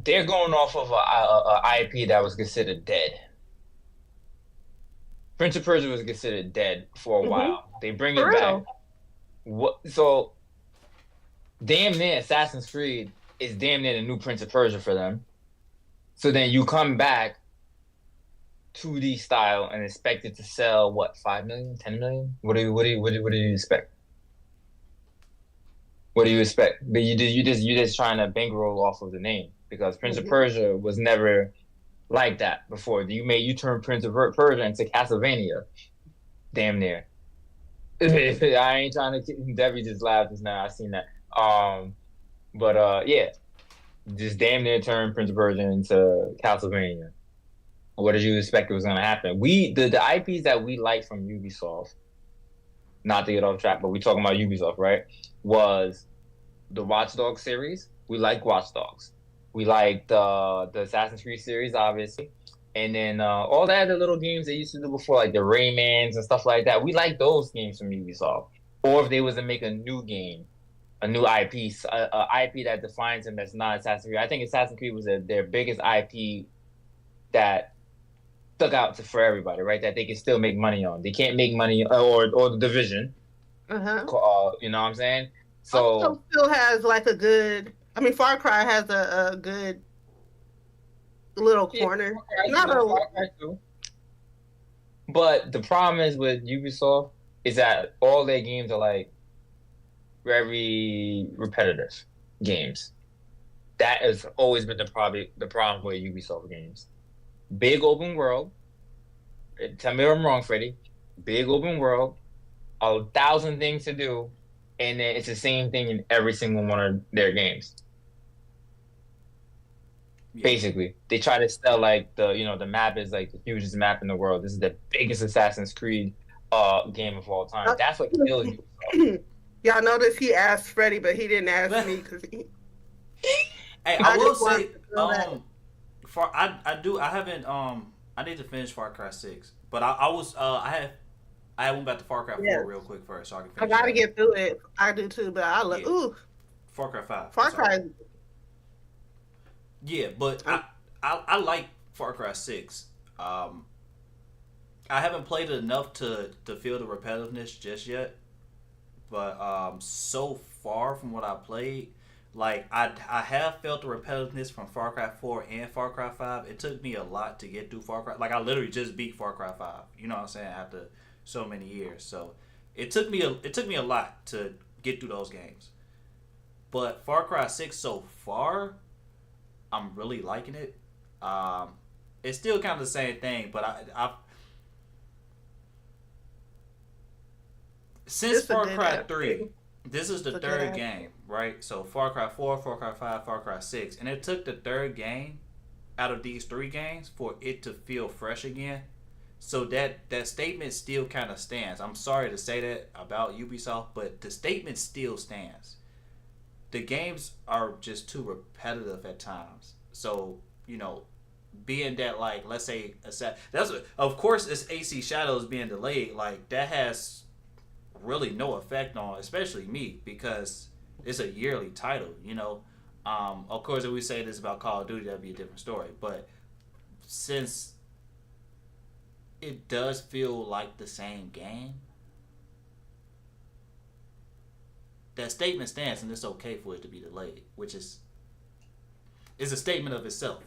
they're going off of a IP that was considered dead. Prince of Persia was considered dead for a while. They bring For it back. real. What? So damn near Assassin's Creed is damn near the new Prince of Persia for them. So then you come back 2D style and expect it to sell what, 5 million, 10 million? What do you expect? What do you expect? But you just trying to bankroll off of the name because Prince of Persia was never like that before. You turned Prince of Persia into Castlevania, damn near. I ain't trying to. Debbie just laughed just now. I seen that. Yeah, just damn near turned Prince of Persia into Castlevania. What did you expect was going to happen? The IPs that we like from Ubisoft, not to get off track, but we talking about Ubisoft, right? Was the Watch Dogs series. We like Watch Dogs. We like the Assassin's Creed series, obviously. And then all the other little games they used to do before, like the Raymans and stuff like that. We like those games from Ubisoft. Or if they was to make a new game, a new IP, a IP that defines them that's not Assassin's Creed. I think Assassin's Creed was their biggest IP that stuck out for everybody, right? That they can still make money on. They can't make money, or the Division. You know what I'm saying? So also still has like a good. I mean, Far Cry has a good little corner. Not a. But the problem is with Ubisoft is that all their games are like very repetitive games. That has always been the problem with Ubisoft games. Big open world. Tell me if I'm wrong, Freddie. Big open world, 1,000 things to do, and then it's the same thing in every single one of their games. Yeah. Basically, they try to sell like the map is like the hugest map in the world. This is the biggest Assassin's Creed game of all time. That's what kills you. Y'all notice he asked Freddie, but he didn't ask me because he. Hey, I will say, I need to finish Far Cry 6, but I went back to Far Cry 4 real quick first, so I can finish. I gotta get through it. I do too, but I love Far Cry 5. Far Cry. Yeah, but I like Far Cry 6. I haven't played it enough to feel the repetitiveness just yet, but so far from what I played, like I have felt the repetitiveness from Far Cry 4 and Far Cry 5. It took me a lot to get through Far Cry. Like I literally just beat Far Cry 5. You know what I'm saying? After so many years, so it took me a lot to get through those games. But Far Cry 6 so far, I'm really liking it. It's still kind of the same thing, but I since Far Cry 3, this is the third game, right? So Far Cry 4, Far Cry 5, Far Cry 6, and it took the third game out of these three games for it to feel fresh again. So that statement still kind of stands. I'm sorry to say that about Ubisoft, but the statement still stands. The games are just too repetitive at times. So, being that, like, let's say, of course, it's AC Shadows being delayed. Like, that has really no effect on, especially me, because it's a yearly title, Of course, if we say this about Call of Duty, that'd be a different story. But since it does feel like the same game, that statement stands, and it's okay for it to be delayed, which is a statement of itself.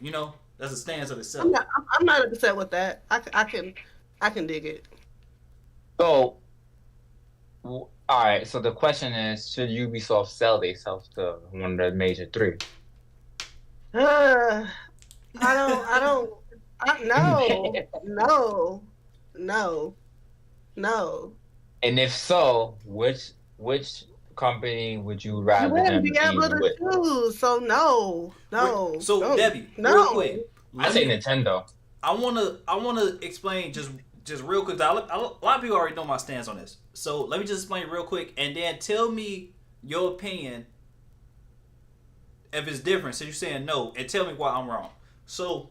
That's a stance of itself. I'm not upset with that. I can dig it. So All right. So the question is, should Ubisoft sell themselves to one of the major three? Uh, no, no, no, no. And if so, which company would you You rather wouldn't them be be able to with? choose, so no, Wait, no, so no, Debbie, real no. quick, I let say me. Nintendo. I wanna explain just real quick. A lot of people already know my stance on this. So let me just explain real quick, and then tell me your opinion if it's different. So you're saying no, and tell me why I'm wrong. So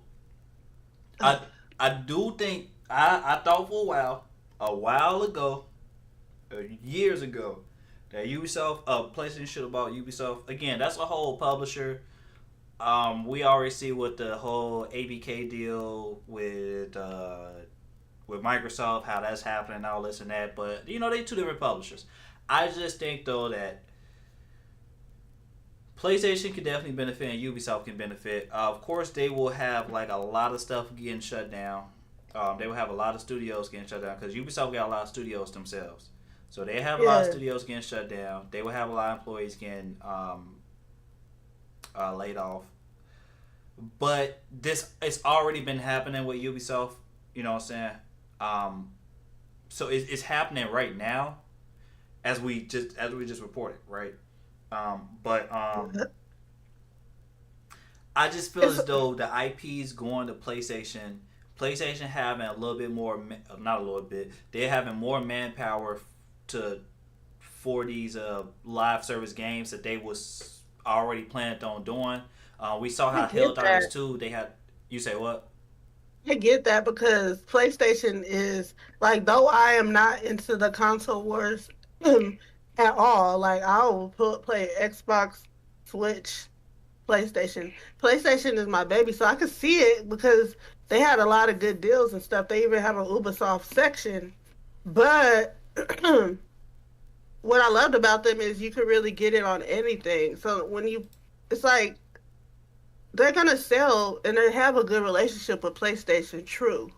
I I do think I thought for a while ago, years ago, that Ubisoft, PlayStation should have bought Ubisoft. Again, that's a whole publisher. We already see what the whole ABK deal with Microsoft, how that's happening, all this and that. But they two different publishers. I just think though that PlayStation can definitely benefit and Ubisoft can benefit. Of course, they will have like a lot of stuff getting shut down. They will have a lot of studios getting shut down because Ubisoft got a lot of studios themselves. So they have a lot of Yeah, studios getting shut down. They will have a lot of employees getting laid off. But this it's already been happening with Ubisoft. You know what I'm saying? Um, so it's happening right now as we just reported, right? But I just feel it's as though the IPs going to PlayStation, PlayStation having a little bit more, not a little bit, they're having more manpower to for these live service games that they was already planned on doing. We saw I how get Helldivers that. 2, they had. You say what? I get that because PlayStation is like, though I am not into the console wars at all. Like I will play Xbox, Switch, PlayStation. PlayStation is my baby, so I could see it because they had a lot of good deals and stuff. They even have an Ubisoft section. But what I loved about them is you could really get it on anything. So it's like they're gonna sell and they have a good relationship with PlayStation, true.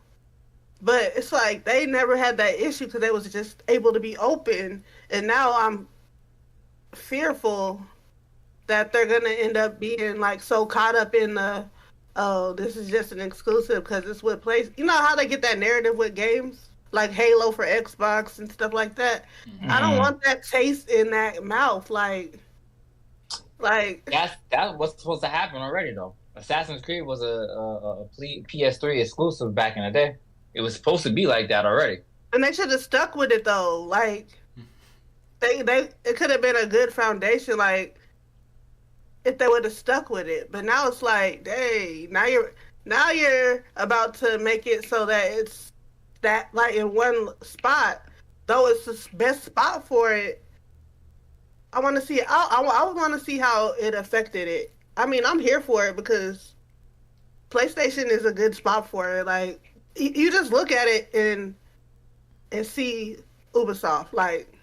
But it's like they never had that issue because they was just able to be open. And now I'm fearful that they're gonna end up being like so caught up in the, oh, this is just an exclusive because it's with place. You know how they get that narrative with games like Halo for Xbox and stuff like that. Mm-hmm. I don't Mm, want that taste in that mouth. Like that was supposed to happen already though. Assassin's Creed was a PS3 exclusive back in the day. It was supposed to be like that already. and they should have stuck with it though. Like they it could have been a good foundation. Like if they would have stuck with it. But now it's like, dang, now you're about to make it so that it's that like in one spot. Though it's the best spot for it, I want to see. I want to see how it affected it. I mean, I'm here for it because PlayStation is a good spot for it. Like you just look at it and see Ubisoft. Like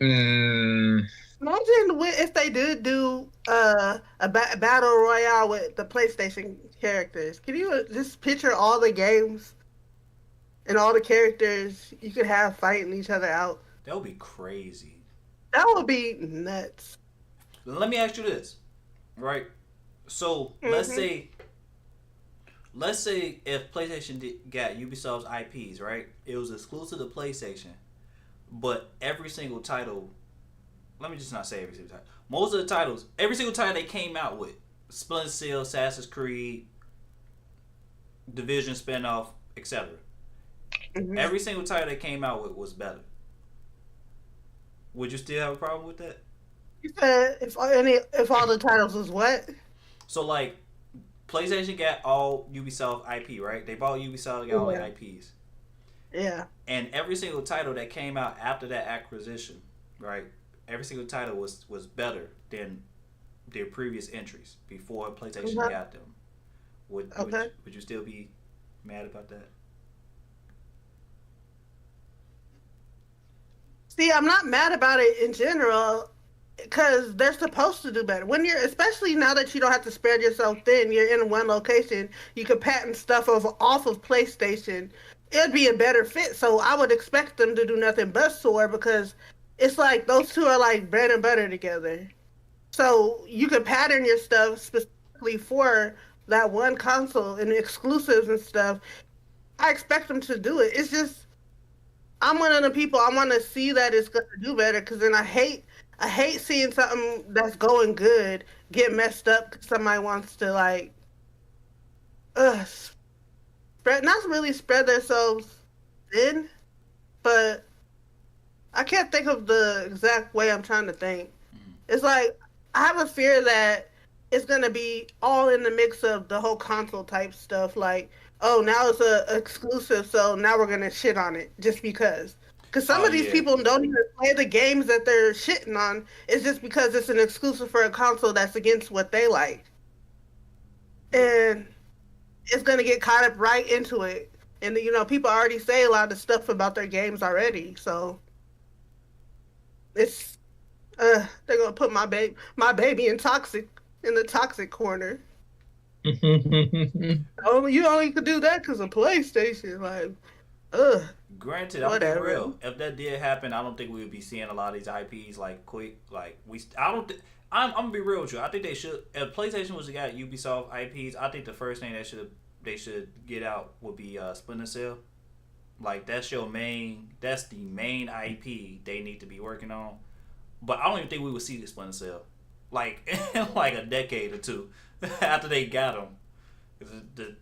Mm, imagine if they did do a battle royale with the PlayStation characters. Can you just picture all the games and all the characters you could have fighting each other out? That would be crazy. That would be nuts. Let me ask you this, right? So Hmm. let's say if PlayStation got Ubisoft's IPs, right? It was exclusive to PlayStation, but every single title. Let me just not say every single title. Most of the titles, every single title they came out with, Splinter Cell, Assassin's Creed, Division spinoff, etc. Hmm. Every single title they came out with was better. Would you still have a problem with that? You said if all the titles was what? So like, PlayStation got all Ubisoft IP, right? They bought Ubisoft, got all the Yeah. IPs, Yeah. and every single title that came out after that acquisition, right? Every single title was better than their previous entries before PlayStation Mhm. got them. Would would Okay. would you still be mad about that? See, I'm not mad about it in general because they're supposed to do better. When you're, especially now that you don't have to spread yourself thin, you're in one location. You can patent stuff off of PlayStation it'd be a better fit. So I would expect them to do nothing but soar because it's like those two are like bread and butter together. So you can pattern your stuff specifically for that one console and exclusives and stuff. I expect them to do it. It's just I'm one of the people I want to see that it's gonna do better because then I hate seeing something that's going good get messed up because somebody wants to like spread not really spread themselves thin, but I can't think of the exact way I'm trying to think. It's like I have a fear that it's gonna be all in the mix of the whole console type stuff. Like, oh, now it's a exclusive, so now we're gonna shit on it just because. Because some of these people don't even play the games that they're shitting on. It's just because it's an exclusive for a console that's against what they like, and it's gonna get caught up right into it. And you know, people already say a lot of stuff about their games already, so it's they're gonna put my baby in the toxic corner. Oh, you only could do that because of PlayStation. Like, Granted, I'm being real. If that did happen, I don't think we would be seeing a lot of these IPs like quick. Like I don't. I'm gonna be real with you. I think they should. If PlayStation was to get Ubisoft IPs, I think the first thing they should get out would be Splinter Cell. Like that's the main IP they need to be working on. But I don't even think we would see the Splinter Cell like in like a decade or two after they got them.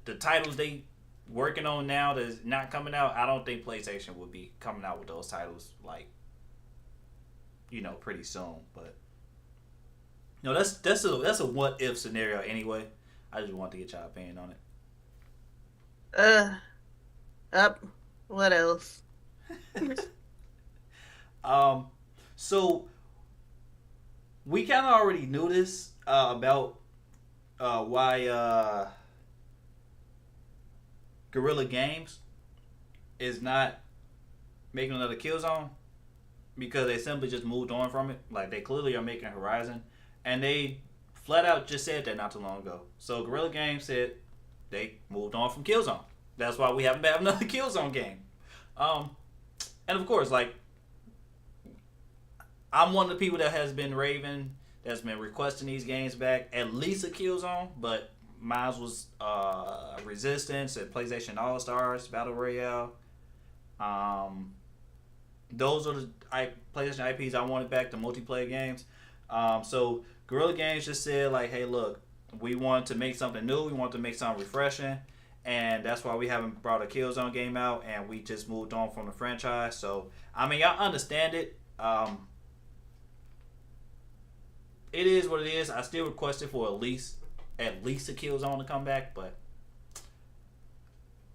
The titles they working on now that's not coming out, I don't think PlayStation would be coming out with those titles like pretty soon. But that's a what if scenario anyway. I just want to get y'all opinion on it. What else? So we kind of already knew this about why Guerrilla Games is not making another Killzone because they simply just moved on from it. Like they clearly are making Horizon, and they flat out just said that not too long ago. So Guerrilla Games said they moved on from Killzone. That's why we haven't had another Killzone game. And of course, like I'm one of the people that has been raving, that's been requesting these games back, at least a Killzone, but mine was Resistance and PlayStation All Stars Battle Royale. Those are the PlayStation IPs I wanted back, the multiplayer games. So Guerrilla Games just said like, hey, look, we want to make something new, we want to make something refreshing, and that's why we haven't brought a Killzone game out, and we just moved on from the franchise. So I mean, I understand it. It is what it is. I still requested for at least a Killzone to come back, but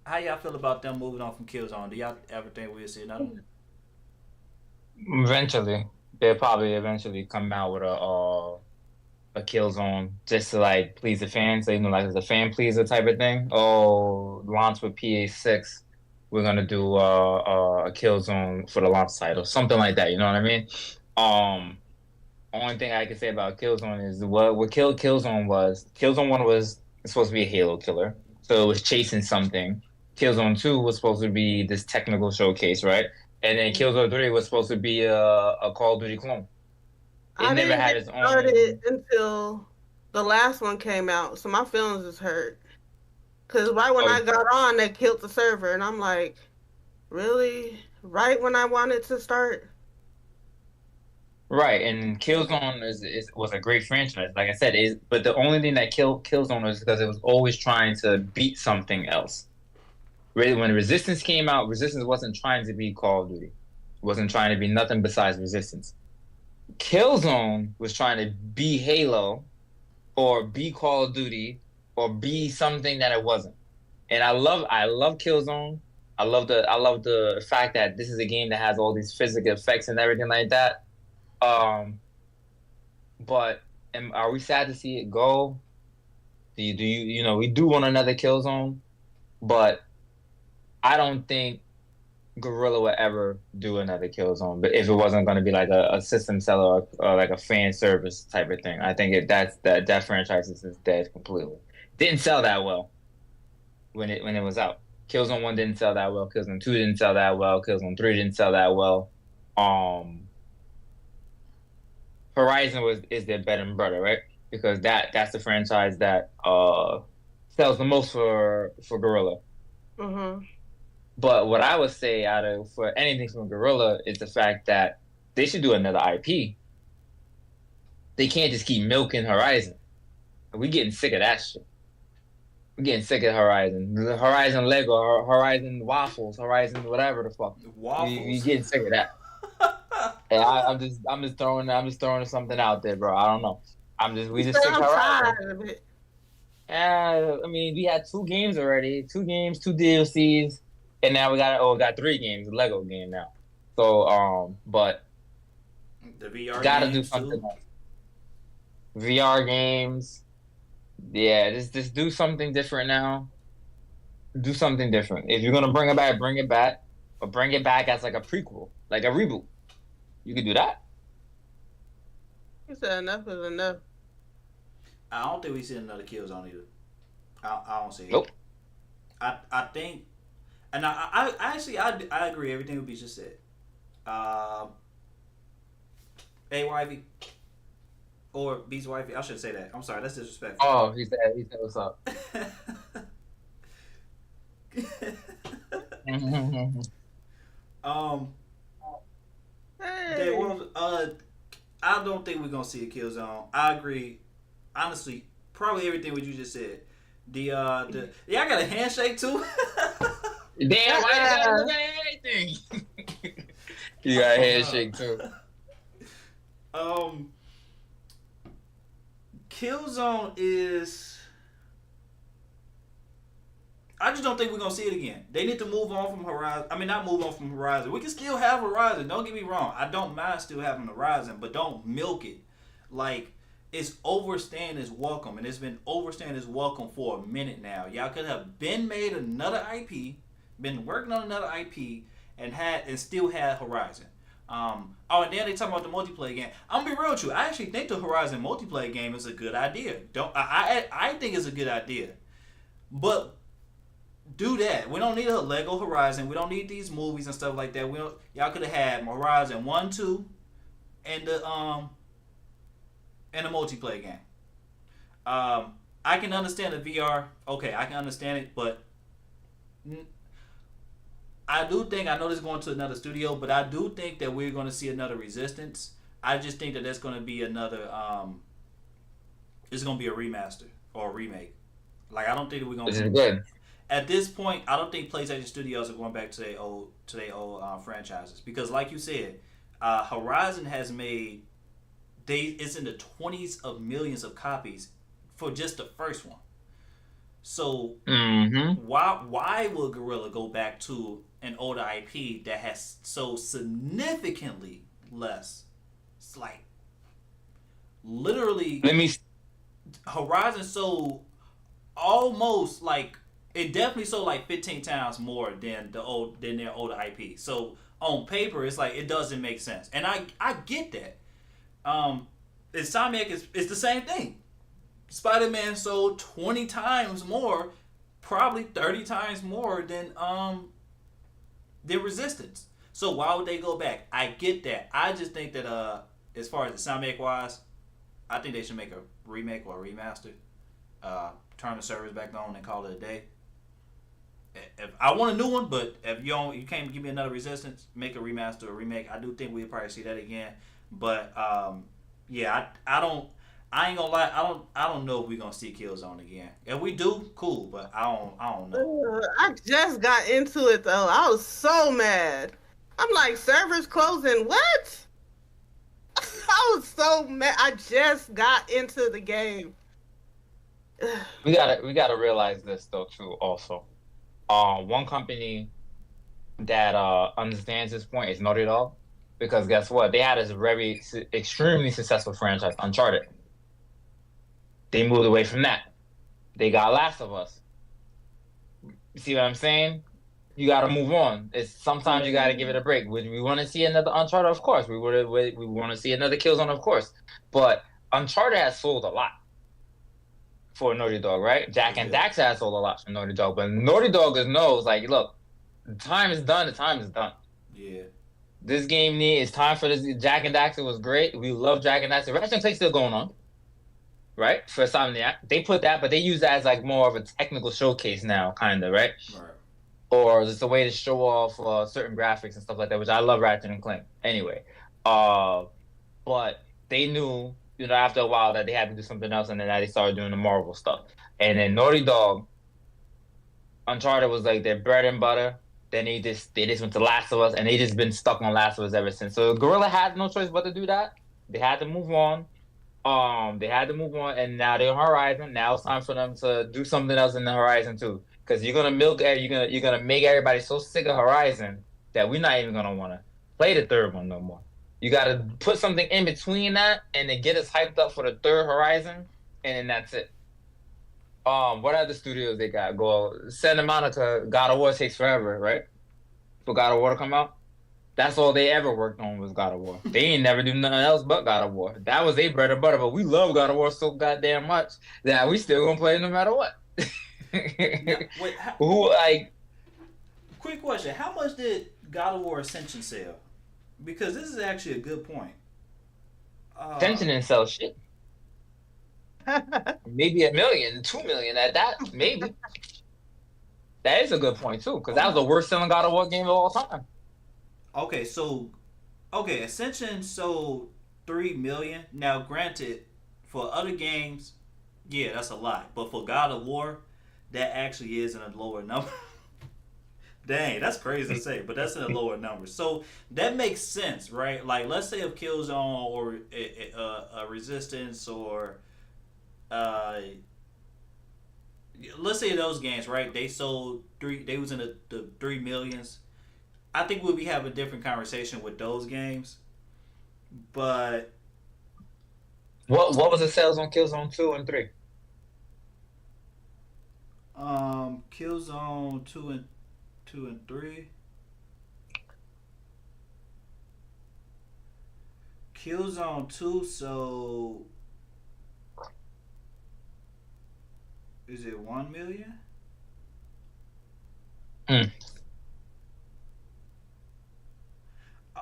how y'all feel about them moving on from Killzone? Do y'all ever think we'll see another one? Eventually, they'll probably eventually come out with a Killzone just to like please the fans, like it's a fan pleaser type of thing. Oh, launch with PA6, we're gonna do a Killzone for the launch title, something like that. You know what I mean? Only thing I can say about Killzone is what Killzone was. Killzone 1 was supposed to be a Halo killer, so it was chasing something. Killzone 2 was supposed to be this technical showcase, right? And then Killzone 3 was supposed to be a Call of Duty clone. I never had its own. Started until the last one came out, so my feelings is hurt. Because right when I got on, they killed the server, and I'm like, really? Right when I wanted to start? Right, and Killzone was a great franchise, like I said. But the only thing that killed Killzone was because it was always trying to beat something else. Really, when Resistance came out, Resistance wasn't trying to be Call of Duty. It wasn't trying to be nothing besides Resistance. Killzone was trying to be Halo, or be Call of Duty, or be something that it wasn't. And I love Killzone. I love the fact that this is a game that has all these physical effects and everything like that. But are we sad to see it go? Do you we do want another Killzone, but I don't think Guerrilla would ever do another Killzone. But if it wasn't going to be like a system seller or like a fan service type of thing, I think that franchise is dead completely. Didn't sell that well when it was out. Killzone 1 didn't sell that well. Killzone 2 didn't sell that well. Killzone 3 didn't sell that well. Horizon is their bread and butter, right? Because that's the franchise that sells the most for Guerrilla. Mm-hmm. But what I would say for anything from Guerrilla is the fact that they should do another IP. They can't just keep milking Horizon. We're getting sick of that shit. We're getting sick of Horizon. The Horizon Lego, Horizon Waffles, Horizon whatever the fuck. Waffles. We getting sick of that. And I'm just throwing something out there, bro. I don't know. We just sick of Horizon. Yeah, I mean, we had 2 games already. 2 games, 2 DLCs, and now we got 3 games. The Lego game now. So but the VR gotta do something else. VR games. Yeah, just do something different now. Do something different. If you're gonna bring it back, but bring it back as like a prequel, like a reboot. You could do that. You said enough is enough. I don't think we see another Killzone either. I don't see it. Nope. I think, and I actually I agree everything would be just said. AYV. Or Beast Wifey. I shouldn't say that. I'm sorry. That's disrespectful. Oh, he said what's up. Hey. I don't think we're gonna see a Killzone. I agree. Honestly, probably everything what you just said. I got a handshake too. Damn, I gotta look at anything. You got a handshake too. Killzone is. I just don't think we're gonna see it again. They need to move on from Horizon. I mean, not move on from Horizon. We can still have Horizon. Don't get me wrong. I don't mind still having Horizon, but don't milk it. Like, it's overstaying its welcome, and it's been overstaying its welcome for a minute now. Y'all could have been made another IP, been working on another IP, and still had Horizon. And then they talking about the multiplayer game. I'm gonna be real with you. I actually think the Horizon multiplayer game is a good idea. I think it's a good idea, but do that. We don't need a Lego Horizon. We don't need these movies and stuff like that. Y'all could have had Horizon 1, 2, and the multiplayer game. I can understand the VR. Okay, I can understand it, but I know this is going to another studio, but I do think that we're going to see another Resistance. I just think that that's going to be another. It's going to be a remaster or a remake. Like, I don't think that we're going to. This is good. At this point, I don't think PlayStation Studios are going back to their old franchises, because, like you said, Horizon has made. It's in the 20s of millions of copies for just the first one. So why will Guerrilla go back to an older IP that has so significantly less? It's like literally. Horizon sold almost like it definitely sold like 15 times more than their older IP. So on paper, it's like it doesn't make sense, and I get that. Insomniac is the same thing. Spider-Man sold 20 times more, probably 30 times more than Resistance. So why would they go back? I get that. I just think that as far as Insomniac wise, I think they should make a remake or a remaster. Turn the servers back on and call it a day. If I want a new one, but if you can't give me another Resistance, make a remaster or remake. I do think we'll probably see that again. But yeah, I ain't gonna lie. I don't know if we're gonna see Killzone again. If we do, cool. But I don't know. I just got into it though. I was so mad. I'm like, servers closing. What? I was so mad. I just got into the game. We gotta realize this though too. Also, one company that understands this point is Naughty Dog, because guess what? They had a extremely successful franchise, Uncharted. They moved away from that. They got Last of Us. You see what I'm saying? You got to move on. Sometimes you got to give it a break. Would we want to see another Uncharted? Of course. We want to see another Killzone? Of course. But Uncharted has sold a lot. for Naughty Dog, right? Jack and Yeah. Daxter sold a lot for Naughty Dog, but Naughty Dog knows, like, look, the time is done. The time is done. Yeah. This game it's time for this. Jack and Daxter was great. We love Jack and Daxter. Ratchet and Clank still going on, right? For Insomniac, they put that, but they use that as like more of a technical showcase now, kind of, right? Right. Or just a way to show off certain graphics and stuff like that, which I love Ratchet and Clank. Anyway, but they knew, after a while that they had to do something else, and then they started doing the Marvel stuff. And then Naughty Dog, Uncharted was like their bread and butter. Then they just went to Last of Us, and they just been stuck on Last of Us ever since. So Guerrilla had no choice but to do that. They had to move on. And now they're on Horizon. Now it's time for them to do something else in the Horizon too. Because you're gonna make everybody so sick of Horizon that we're not even gonna want to play the third one no more. You gotta put something in between that, and then get us hyped up for the third Horizon, and then that's it. What other studios they got? Santa Monica, God of War takes forever, right? For God of War to come out. That's all they ever worked on was God of War. They ain't never do nothing else but God of War. That was their bread and butter, but we love God of War so goddamn much that we still gonna play it no matter what. Now, wait, quick question. How much did God of War Ascension sell? Because this is actually a good point. Ascension didn't sell shit. Maybe 1 million, 2 million at that, maybe. That is a good point too, because that was the worst selling God of War game of all time. Okay, Ascension sold 3 million. Now, granted, for other games, yeah, that's a lot. But for God of War, that actually is in a lower number. Dang, that's crazy to say, but that's in a lower number. So that makes sense, right? Like, let's say if Killzone or a Resistance or let's say those games, right? They sold they was in the 3 millions. I think we'll be having a different conversation with those games. But what was the sales on Killzone 2 and 3? Killzone 2 and 3. Killzone 2 sold, is it 1 million?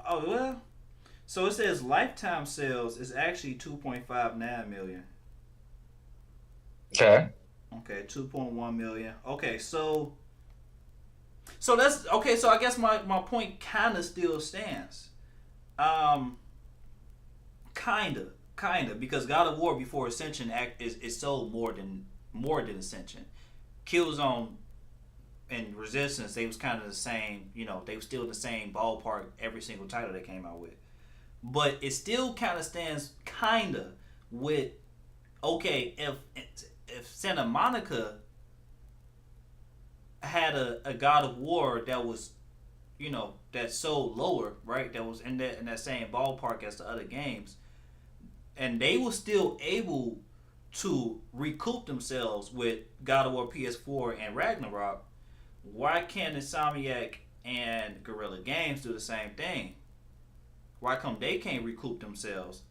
Oh, well, so it says lifetime sales is actually 2.59 million. Okay. Okay, 2.1 million. Okay, so that's okay. So I guess my point kind of still stands. Kinda, because God of War before Ascension is sold more than Ascension. Killzone and Resistance, they was kind of the same. They were still in the same ballpark every single title they came out with. But it still kind of stands with, okay, if Santa Monica had a God of War that was, that sold lower, right? That was in that same ballpark as the other games, and they were still able to recoup themselves with God of War PS4 and Ragnarok. Why can't Insomniac and Guerrilla Games do the same thing? Why come they can't recoup themselves?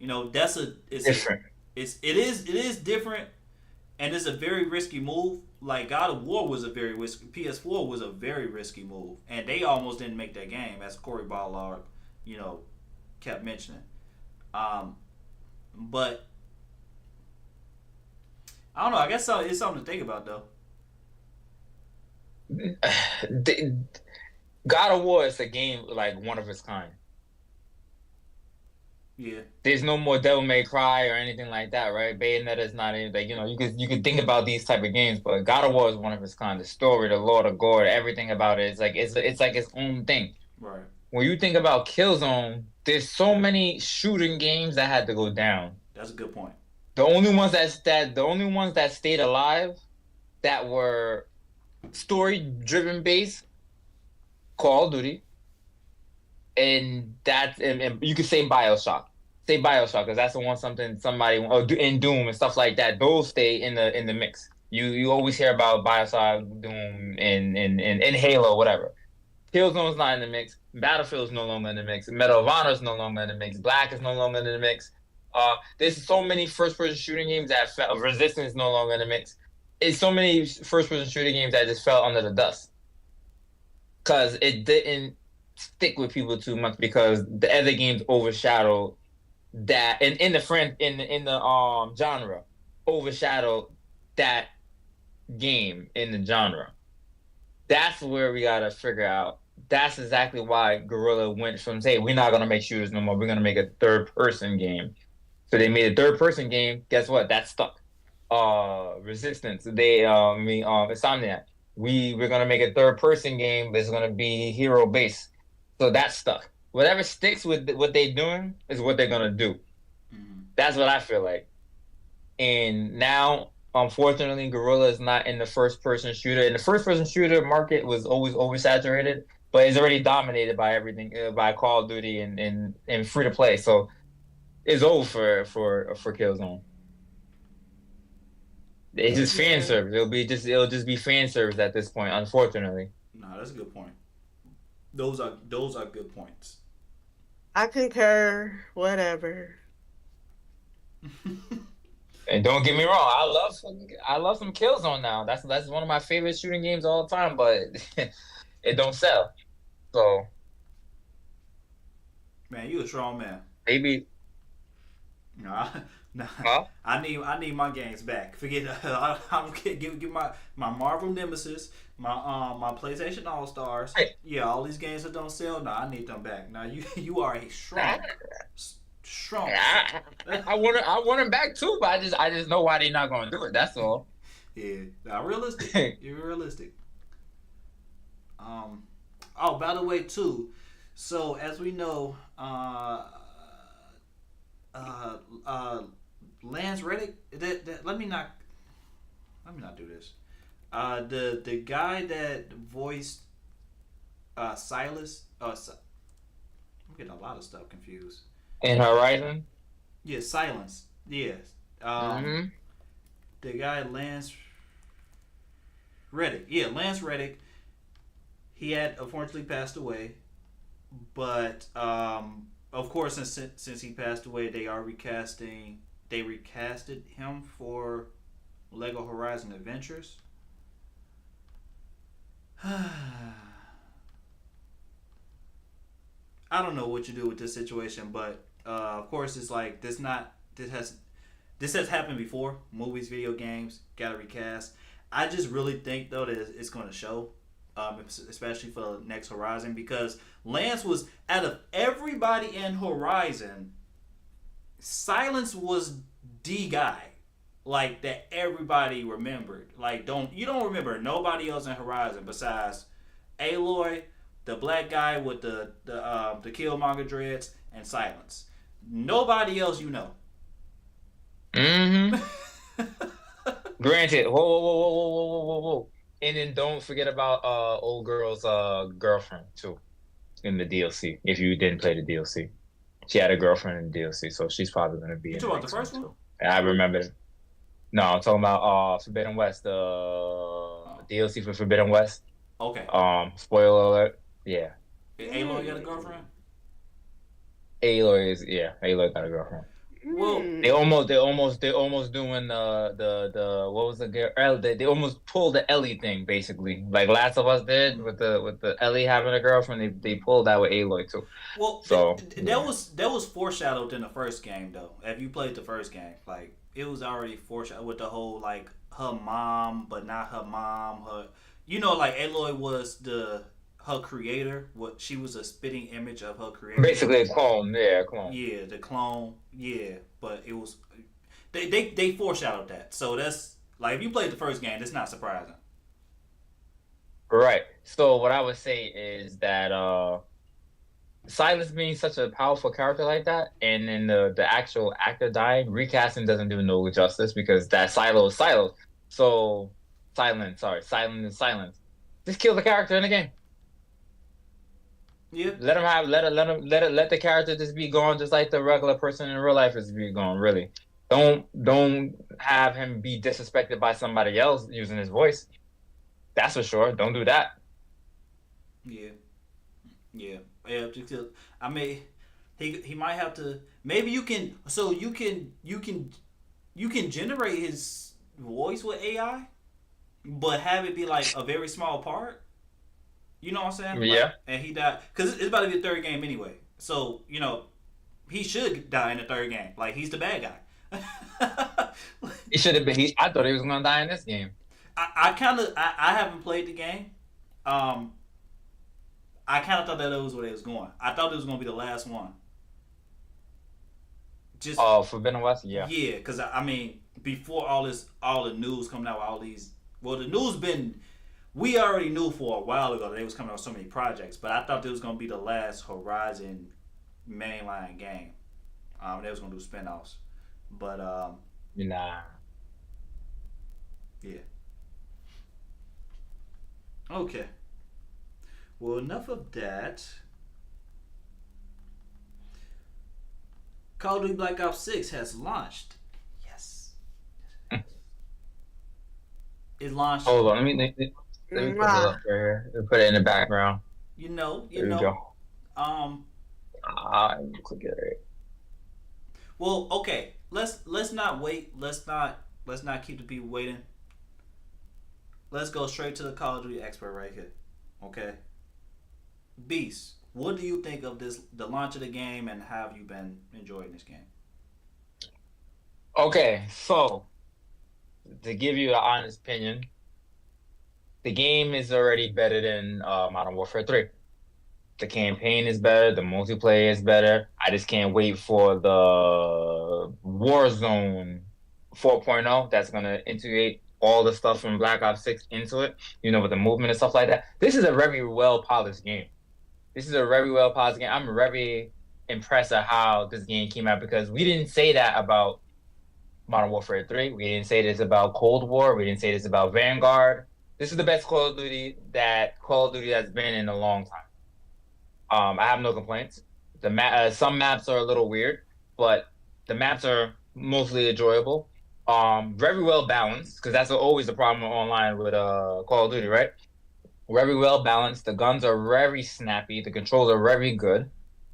It's different. It is different, and it's a very risky move. Like God of War was a very risky. PS4 was a very risky move, and they almost didn't make that game, as Corey Ballard, kept mentioning. But I don't know. I guess it's something to think about, though. God of War is a game like one of its kind. Yeah. There's no more Devil May Cry or anything like that, right? Bayonetta is not anything. You could think about these type of games, but God of War is one of its kind. The story, the lore, the gore, everything about it is like it's like its own thing. Right. When you think about Killzone, there's so many shooting games that had to go down. That's a good point. The only ones that stayed alive that were story-driven based, Call of Duty, and you could say BioShock. Say BioShock because that's the one in Doom and stuff like that. Those stay in the mix. You always hear about BioShock, Doom, and Halo, whatever. Killzone's not in the mix. Battlefield is no longer in the mix. Medal of Honor is no longer in the mix. Black is no longer in the mix. There's so many first-person shooting games that felt Resistance is no longer in the mix. It's so many first-person shooting games that just fell under the dust because it didn't stick with people too much because the other games overshadowed that, and in the genre overshadowed that game in the genre. That's where we gotta figure out. That's exactly why Guerrilla went from say we're not gonna make shooters no more. We're gonna make a third-person game. So they made a third-person game. Guess what? That stuck. Resistance. Insomniac. We're gonna make a third-person game. But it's gonna be hero-based. So that stuck. Whatever sticks with what they're doing is what they're gonna do. Mm-hmm. That's what I feel like. And now, unfortunately, Guerrilla is not in the first-person shooter. And the first-person shooter market was always oversaturated, but it's already dominated by everything, by Call of Duty and free-to-play. So it's over for Killzone. It's just fan service. It'll just be fan service at this point, unfortunately. No, that's a good point. Those are good points. I concur. Whatever. And don't get me wrong, I love some Killzone now. That's one of my favorite shooting games of all time, but it don't sell. So Man, you a strong man. maybe No, huh? I need my games back. Forget I don't care. Give my Marvel Nemesis, my PlayStation All Stars. Hey. Yeah, all these games that don't sell. No, I need them back. Now you are a strong. I want him back too, but I just know why they're not gonna do it. That's all. Yeah, now realistic. You're realistic. Oh, by the way, too. So as we know, Lance Reddick. Let me not do this. The guy that voiced Silas. I'm getting a lot of stuff confused. In Horizon. Yeah, Silence. Yes. The guy Lance Reddick. Yeah, Lance Reddick. He had unfortunately passed away, but of course, since he passed away, they recasted him for Lego Horizon Adventures. I don't know what you do with this situation, but of course, it's like this has happened before. Movies, video games, gotta recast. I just really think though that it's going to show, especially for the next Horizon, because Lance was out of everybody in Horizon. Silence was the guy, like that everybody remembered. Like you don't remember nobody else in Horizon besides Aloy, the black guy with the Killmonger dreads, and Silence. Nobody else you know. Granted, whoa. And then don't forget about old girl's girlfriend too in the DLC. If you didn't play the DLC, she had a girlfriend in the DLC, so she's probably gonna be. You talking about the first one? Too. I remember. No, I'm talking about Forbidden West, the DLC for Forbidden West. Okay. Spoiler alert. Yeah. Aloy got a girlfriend? Aloy got a girlfriend. Well, they almost doing the what was the girl? They almost pulled the Ellie thing basically, like Last of Us did with the Ellie having a girlfriend. They pulled that with Aloy too. Well, so that was foreshadowed in the first game though. If you played the first game, like it was already foreshadowed with the whole like her mom, but not her mom. Like Aloy was her creator. What she was a spitting image of her creator. Basically a clone. Yeah, a clone. Yeah, the clone. Yeah, but it was they foreshadowed that. So that's like if you played the first game, that's not surprising. Right. So what I would say is that Silas being such a powerful character like that, and then the actual actor dying, recasting doesn't do no justice because that Silo is Silo. So Silent and Silence. Just kill the character in the game. Yeah. Let the character just be gone, just like the regular person in real life is be gone. Really, don't have him be disrespected by somebody else using his voice. That's for sure. Don't do that. Yeah. I mean, He might have to. Maybe you can. So you can generate his voice with AI, but have it be like a very small part. You know what I'm saying? Like, Yeah. and he died because it's about to be a third game anyway. So he should die in the third game. Like he's the bad guy. He should have been. I thought he was gonna die in this game. I haven't played the game. Um, I kind of thought that was where they was going. I thought it was gonna be the last one. Just Oh, Forbidden West. Yeah. yeah, because I mean, before all the news coming out, all these. Well, the news been. We already knew for a while ago that they was coming out with so many projects, but I thought it was gonna be the last Horizon mainline game. They was gonna do spinoffs, but Nah. yeah. Okay. Well, enough of that. Call of Duty Black Ops 6 has launched. Yes. It launched. Hold on. Let me put it up right here. Put it in the background. You know. There we go. Um. Click it right. Well, okay. Let's not wait. Let's not keep the people waiting. Let's go straight to the Call of Duty expert right here. Okay. Beast, what do you think of the launch of the game, and how have you been enjoying this game? Okay, so to give you an honest opinion, the game is already better than Modern Warfare 3. The campaign is better, the multiplayer is better. I just can't wait for the Warzone 4.0 that's going to integrate all the stuff from Black Ops 6 into it, with the movement and stuff like that. This is a very well-polished game. I'm very impressed at how this game came out, because we didn't say that about Modern Warfare 3. We didn't say this about Cold War. We didn't say this about Vanguard. This is the best Call of Duty has been in a long time. I have no complaints. Some maps are a little weird, but the maps are mostly enjoyable. Very well balanced, because that's always the problem online with Call of Duty, right? Very well balanced. The guns are very snappy. The controls are very good.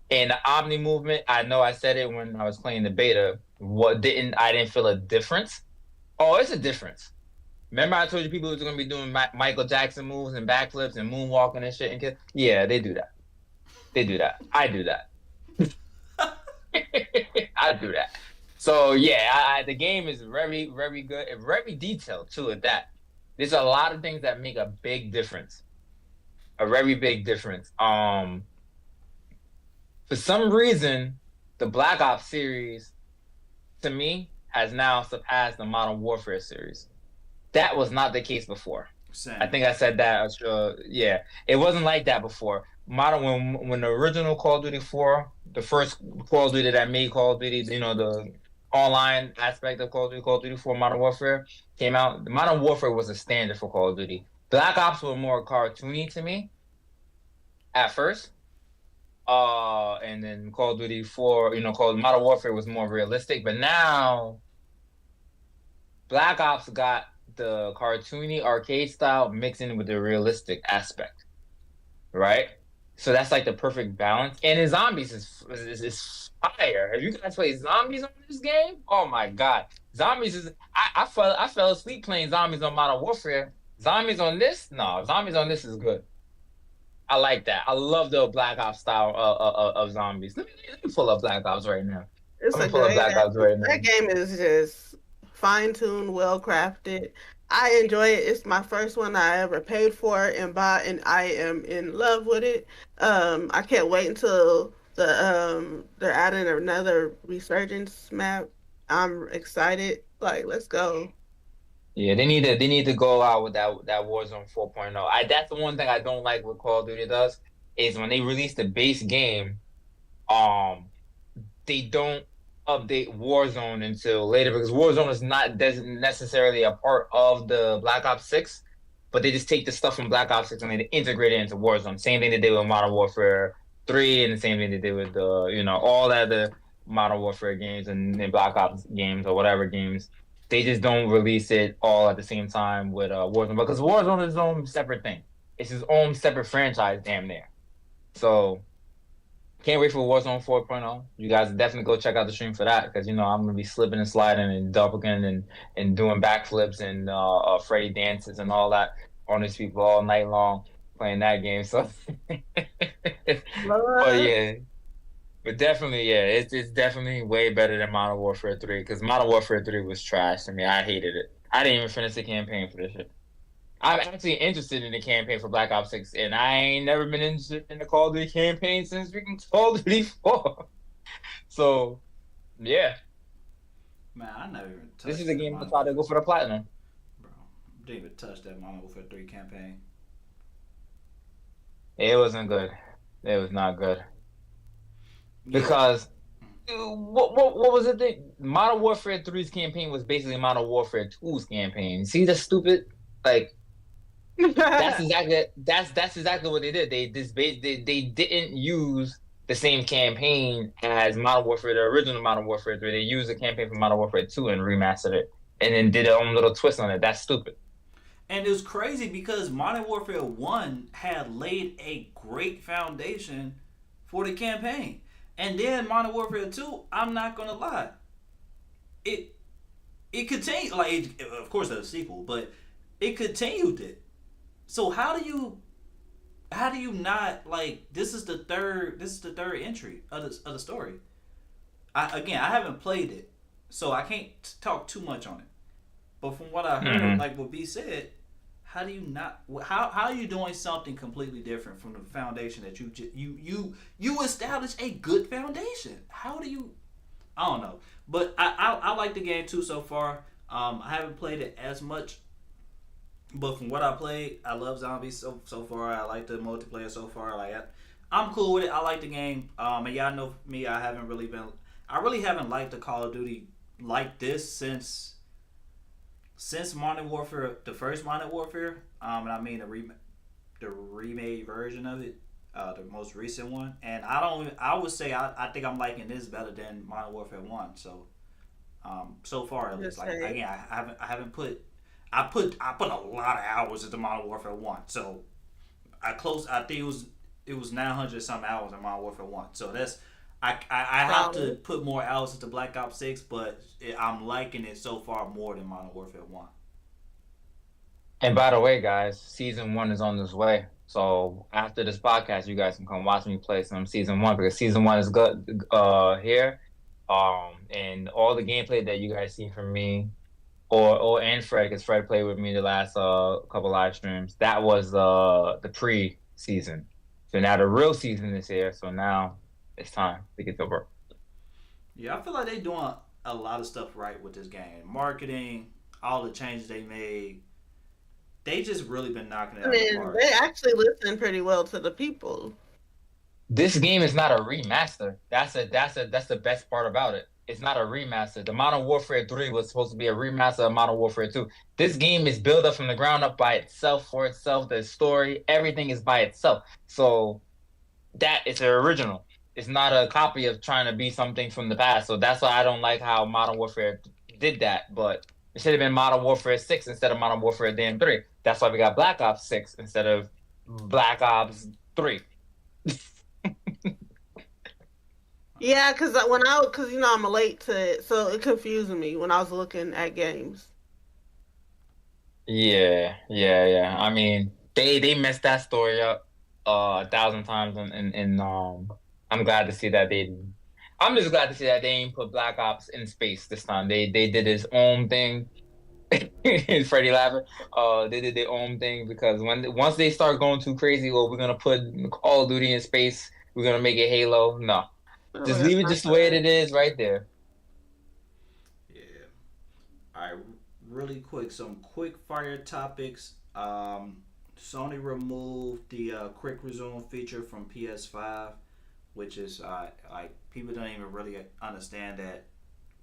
And the Omni movement, I know I said it when I was playing the beta. I didn't feel a difference? Oh, it's a difference. Remember I told you people was going to be doing Michael Jackson moves and backflips and moonwalking and shit? Yeah, they do that. I do that. I do that. So, yeah, the game is very, very good and very detailed, too, at that. There's a lot of things that make a big difference. A very big difference. For some reason, the Black Ops series, to me, has now surpassed the Modern Warfare series. That was not the case before. Same. I think I said that. Yeah, it wasn't like that before. When the original Call of Duty 4, the first Call of Duty that made Call of Duty, the online aspect of Call of Duty 4 Modern Warfare came out, the Modern Warfare was a standard for Call of Duty. Black Ops were more cartoony to me at first. And then Call of Duty 4, Modern Warfare was more realistic. But now, Black Ops got the cartoony arcade style mixing with the realistic aspect, right? So that's like the perfect balance. And the zombies is fire. Have you guys played zombies on this game? Oh my god, zombies is I fell asleep playing zombies on Modern Warfare. Zombies on this is good. I like that. I love the Black Ops style of zombies. Let me pull up Black Ops right now. That game is just fine-tuned, well-crafted. I enjoy it. It's my first one I ever paid for and bought, and I am in love with it. I can't wait until they're adding another resurgence map. I'm excited. Like, let's go. Yeah, they need to go out with that Warzone 4.0. That's the one thing I don't like what Call of Duty does, is when they release the base game, they don't update Warzone until later, because Warzone doesn't necessarily a part of the Black Ops 6, but they just take the stuff from Black Ops 6 and they integrate it into Warzone. Same thing they did with Modern Warfare 3, and the same thing they did with all the Modern Warfare games and Black Ops games or whatever games. They just don't release it all at the same time with Warzone, because Warzone is its own separate thing. It's its own separate franchise, damn near. So Can't wait for Warzone 4.0. You guys definitely go check out the stream for that because I'm gonna be slipping and sliding and dumping and doing backflips and Freddy dances and all that on these people all night long playing that game. So, but Lord. yeah, but definitely it's definitely way better than Modern Warfare 3 because Modern Warfare 3 was trash. I mean, I hated it. I didn't even finish the campaign for this shit. I'm actually interested in the campaign for Black Ops 6, and I ain't never been interested in the Call of Duty campaign since freaking Call of Duty 4. So, yeah. Man, I never even touched This is a that game I Modern thought to Warfare. go for the platinum. Bro, didn't even touch that Modern Warfare 3 campaign. It wasn't good. It was not good. Yeah. Because, what was it that Modern Warfare 3's campaign was basically Modern Warfare 2's campaign. See the stupid, like, that's exactly what they did. They didn't use the same campaign as Modern Warfare, the original Modern Warfare 3. They used the campaign for Modern Warfare 2 and remastered it, and then did their own little twist on it. That's stupid. And it was crazy because Modern Warfare 1 had laid a great foundation for the campaign. And then Modern Warfare 2, I'm not gonna lie, it continued, like, of course there's a sequel, but it continued it. So how do you not, like, this is the third entry of the story. I haven't played it, so I can't talk too much on it. But from what I heard, like what B said, how do you not? How are you doing something completely different from the foundation that you establish a good foundation? How do you? I don't know, but I like the game too so far. I haven't played it as much, but from what I played, I love zombies so far. I like the multiplayer so far. Like I'm cool with it. I like the game. And y'all know me. I really haven't liked the Call of Duty like this since Modern Warfare, the first Modern Warfare, and I mean the remade version of it, the most recent one. And I would say I think I'm liking this better than Modern Warfare 1. So, so far at least. Like again, I haven't put I put a lot of hours into Modern Warfare 1. So I think it was 900 some hours in Modern Warfare 1. So that's I have to put more hours into Black Ops 6, but I'm liking it so far more than Modern Warfare 1. And by the way, guys, season 1 is on this way. So after this podcast, you guys can come watch me play some season 1 because season 1 is good here. And all the gameplay that you guys see from me, and Fred, because Fred played with me the last couple live streams. That was the pre-season. So now the real season is here. So now it's time to get to work. Yeah, I feel like they're doing a lot of stuff right with this game. Marketing, all the changes they made. They just really been knocking it out of the park. They actually listen pretty well to the people. This game is not a remaster. That's the best part about it. It's not a remaster. The Modern Warfare 3 was supposed to be a remaster of Modern Warfare 2. This game is built up from the ground up by itself, for itself. The story, everything is by itself. So that is an original. It's not a copy of trying to be something from the past. So that's why I don't like how Modern Warfare did that. But it should have been Modern Warfare 6 instead of Modern Warfare 3. That's why we got Black Ops 6 instead of Black Ops 3. Yeah, because I'm late to it, so it confused me when I was looking at games. Yeah. I mean, they messed that story up 1,000 times, and I'm glad to see that I'm just glad to see that they ain't put Black Ops in space this time. They did his own thing. Freddie laughing. They did their own thing because once they start going too crazy, well, we're gonna put Call of Duty in space. We're gonna make it Halo. No, just leave it just the way it is, right there. Yeah. All right. Really quick, some quick fire topics. Sony removed the quick resume feature from PS5, which is like people don't even really understand that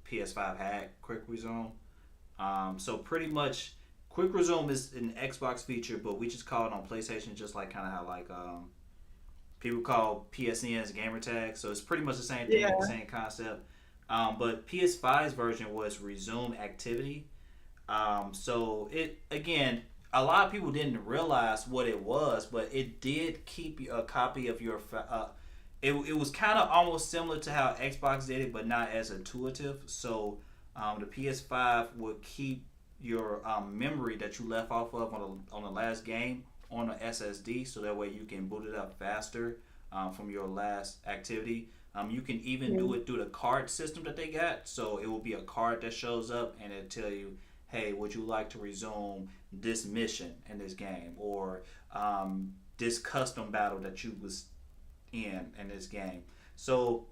PS5 had quick resume. So pretty much, quick resume is an Xbox feature, but we just call it on PlayStation, just like kind of how like people call PSN's gamer tag. So it's pretty much the same thing, the same concept. But PS5's version was resume activity. So it again, a lot of people didn't realize what it was, but it did keep a copy of your it was kind of almost similar to how Xbox did it, but not as intuitive. So the PS5 will keep your memory that you left off of on the last game on an SSD, so that way you can boot it up faster from your last activity. You can even do it through the card system that they got. So it will be a card that shows up and it'll tell you, hey, would you like to resume this mission in this game, or this custom battle that you was in this game. So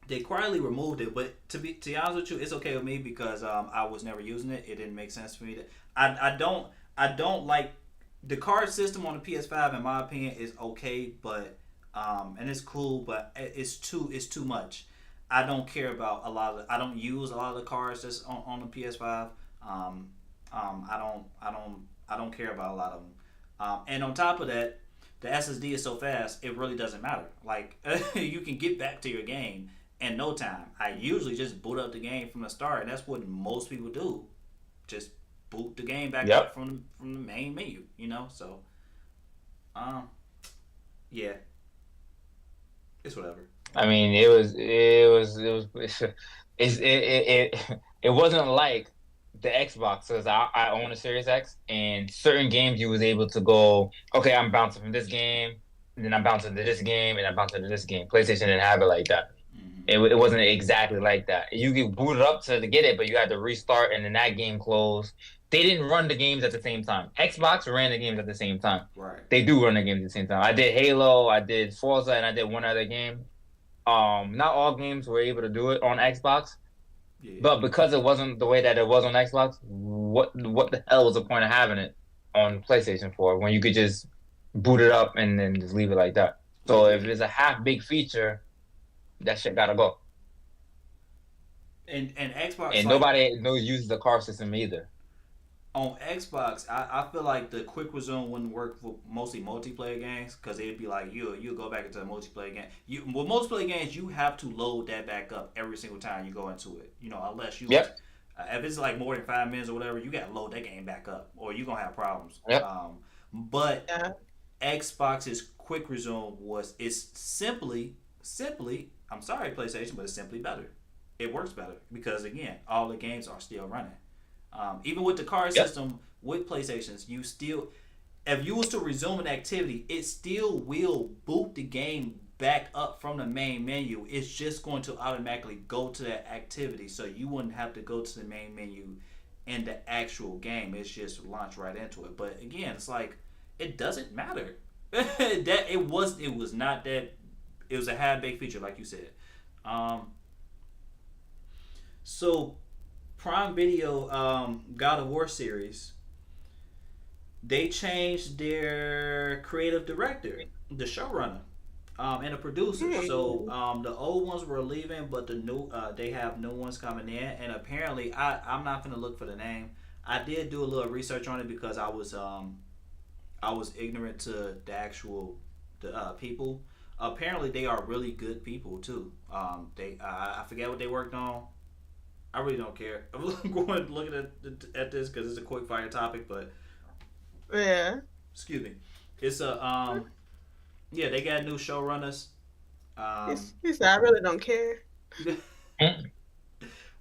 they quietly removed it, but to be honest with you, it's okay with me because I was never using it. It didn't make sense for me. I don't like the card system on the PS5. In my opinion, is okay, but and it's cool, but it's too much. I don't care about a lot of. I don't use a lot of the cards that's on the PS5. I don't care about a lot of them. And on top of that, the SSD is so fast, it really doesn't matter. Like you can get back to your game in no time. I usually just boot up the game from the start, and that's what most people do. Just boot the game back up from the main menu, you know. So, yeah, it's whatever. I mean, it wasn't like the Xbox, because I own a Series X, and certain games you was able to go, okay, I'm bouncing from this game, and then I'm bouncing to this game, and I'm bouncing to this game. PlayStation didn't have it like that. It wasn't exactly like that. You get booted up to get it, but you had to restart, and then that game closed. They didn't run the games at the same time. Xbox ran the games at the same time. Right. They do run the games at the same time. I did Halo, I did Forza, and I did one other game. Not all games were able to do it on Xbox. Yeah. But because it wasn't the way that it was on Xbox, what the hell was the point of having it on PlayStation 4 when you could just boot it up and then just leave it like that? So if it's a half-big feature, that shit gotta go. And Xbox, and nobody uses the car system either. On Xbox, I feel like the quick resume wouldn't work for mostly multiplayer games, because it'd be like you'll go back into a multiplayer game. With multiplayer games, you have to load that back up every single time you go into it. You know, unless you if it's like more than 5 minutes or whatever, you gotta load that game back up, or you're gonna have problems. But Xbox's quick resume is simply. I'm sorry, PlayStation, but it's simply better. It works better because again, all the games are still running. Even with the card system with PlayStations, you still, if you was to resume an activity, it still will boot the game back up from the main menu. It's just going to automatically go to that activity, so you wouldn't have to go to the main menu in the actual game. It's just launch right into it. But again, it's like it doesn't matter. That it was not that. It was a half-baked feature, like you said. So Prime Video God of War series, they changed their creative director, the showrunner, and the producer. So the old ones were leaving, but the new they have new ones coming in. And apparently, I'm not gonna look for the name. I did do a little research on it because I was ignorant to the actual people. Apparently, they are really good people too. I forget what they worked on. I really don't care. I'm going looking at this because it's a quick fire topic, but excuse me. It's a they got new showrunners. He said, "I really don't care."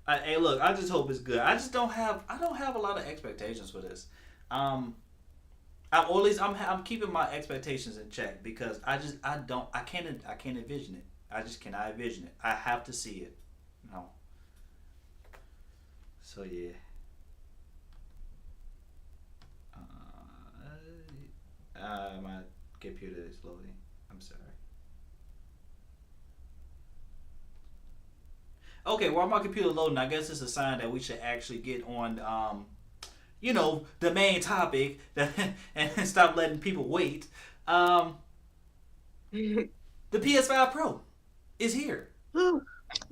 Hey, look, I just hope it's good. I don't have a lot of expectations for this. I'm keeping my expectations in check because I can't envision it. I just cannot envision it. I have to see it. No. So yeah. My computer is loading. I'm sorry. Okay, while my computer loading, I guess it's a sign that we should actually get on the main topic and stop letting people wait. The PS5 Pro is here.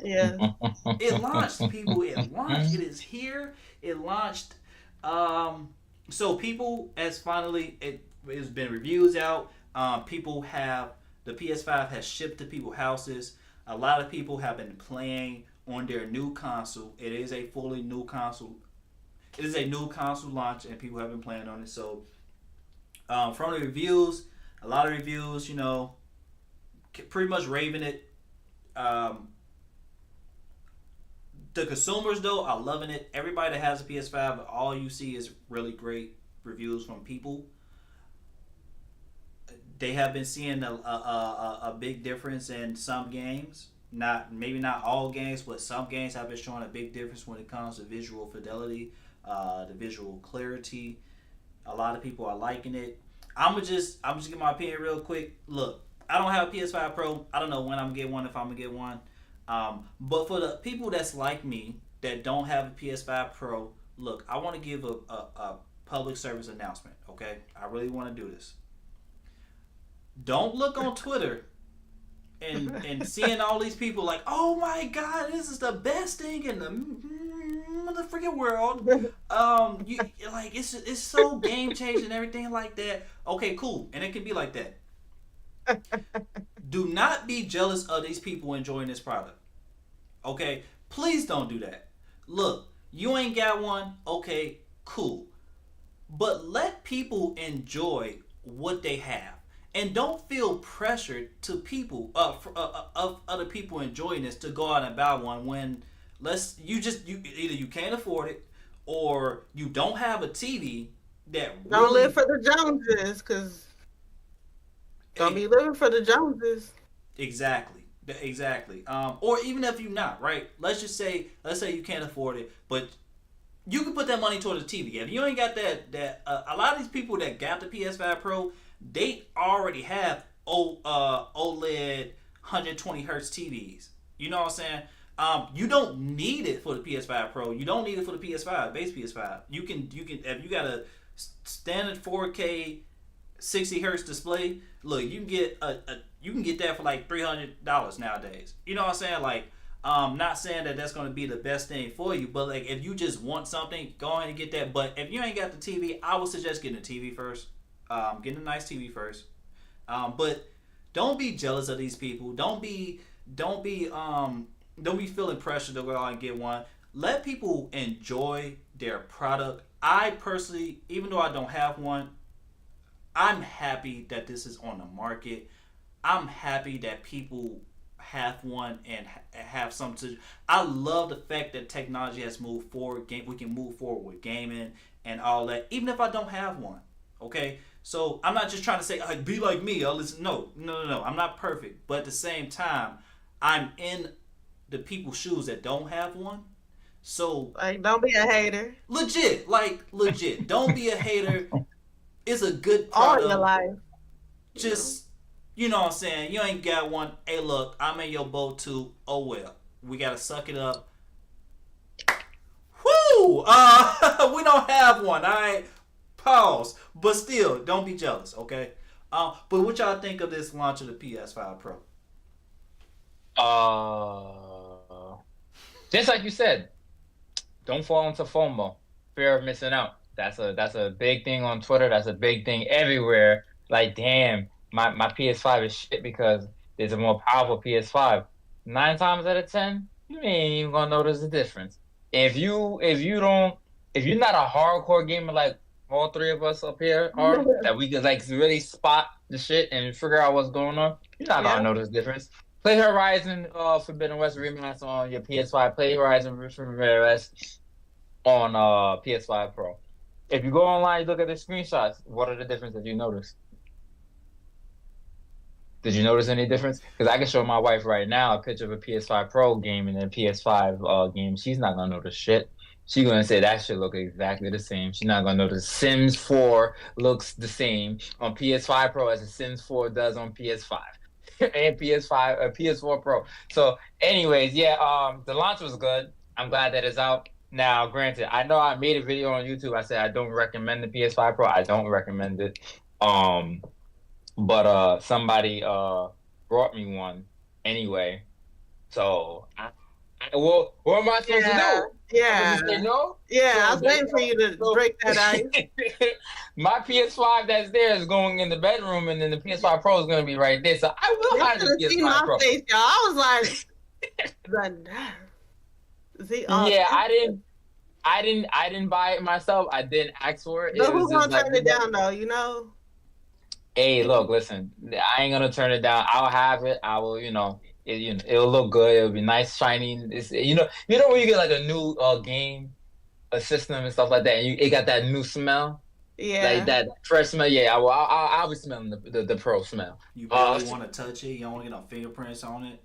Yeah. It launched, people. It launched. It is here. It launched. So people has finally, it's been reviews out. People have, the PS5 has shipped to people's houses. A lot of people have been playing on their new console. It is a fully new console. It is a new console launch, and people have been playing on it. So, from the reviews, a lot of reviews, pretty much raving it. The consumers though are loving it. Everybody that has a PS5, all you see is really great reviews from people. They have been seeing a big difference in some games. Maybe not all games, but some games have been showing a big difference when it comes to visual fidelity, the visual clarity. A lot of people are liking it. I'm just give my opinion real quick. Look, I don't have a PS5 Pro. I don't know when I'm gonna get one, if I'm gonna get one. But for the people that's like me that don't have a PS5 Pro, look, I want to give a public service announcement. Okay, I really want to do this. Don't look on Twitter and seeing all these people like, oh my God, this is the best thing in the freaking world. You like it's so game changing and everything like that. Okay, cool, and it can be like that. Do not be jealous of these people enjoying this product. Okay, please don't do that. Look, you ain't got one. Okay, cool, but let people enjoy what they have. And don't feel pressured to people of other people enjoying this to go out and buy one when you either you can't afford it or you don't have a TV that really, don't live for the Joneses, because don't be living for the Joneses. Exactly. Or even if you're not, right? Let's say you can't afford it, but you can put that money towards the TV. If you ain't got that a lot of these people that got the PS5 Pro, they already have OLED 120 hertz TVs. You know what I'm saying? You don't need it for the PS5 Pro. You don't need it for the PS5 base PS5. You can if you got a standard 4K 60 hertz display. Look, you can get you can get that for like $300 nowadays. You know what I'm saying? Like, not saying that that's going to be the best thing for you, but like if you just want something, go ahead and get that. But if you ain't got the TV, I would suggest getting a TV first. Getting a nice TV first. But don't be jealous of these people. Don't be feeling pressure to go out and get one. Let people enjoy their product. I personally, even though I don't have one, I'm happy that this is on the market. I'm happy that people have one and have something to. I love the fact that technology has moved forward. We can move forward with gaming and all that, even if I don't have one. Okay, so I'm not just trying to say, be like me. No. I'm not perfect, but at the same time, I'm in the people's shoes that don't have one. So like, don't be a hater. Legit. Don't be a hater. It's a good product. All your life. Just, you know what I'm saying? You ain't got one. Hey, look, I'm in your boat too. Oh well, we gotta suck it up. Woo! We don't have one. All right. Pause. But still, don't be jealous, okay? But what y'all think of this launch of the PS5 Pro? Just like you said, don't fall into FOMO, fear of missing out. That's a big thing on Twitter. That's a big thing everywhere. Like, damn, my PS5 is shit because there's a more powerful PS5. 9 times out of 10, you ain't even gonna notice the difference. If you're not a hardcore gamer like all three of us up here are, that we could like really spot the shit and figure out what's going on, you're not gonna notice the difference. Play Horizon Forbidden West Remaster on your PS5. Play Horizon Forbidden West on PS5 Pro. If you go online, you look at the screenshots, what are the differences you notice? Did you notice any difference? Because I can show my wife right now a picture of a PS5 Pro game and a PS5 game. She's not gonna notice shit. She's going to say that should look exactly the same. She's not going to notice Sims 4 looks the same on PS5 Pro as the Sims 4 does on PS5 and PS4 Pro. So anyways, the launch was good. I'm glad that it's out. Now, granted, I know I made a video on YouTube. I said I don't recommend the PS5 Pro. I don't recommend it. But somebody brought me one anyway. So what am I supposed to do? Yeah. Say no? Yeah, I was waiting for you to break that ice. My PS5 that's there is going in the bedroom, and then the PS5 Pro is going to be right there. So I will hide the PS5 Pro. Face, y'all. I was like, I didn't buy it myself. I didn't ask for it. But who's gonna turn it down though? You know. Hey, look, listen. I ain't gonna turn it down. I'll have it. I will, it'll look good. It'll be nice, shiny. You know when you get like a new game, a system and stuff like that, and it got that new smell, like Yeah. that fresh smell. Yeah, I will. I'll be smelling the pro smell. You really want to touch it? You don't want to get no fingerprints on it?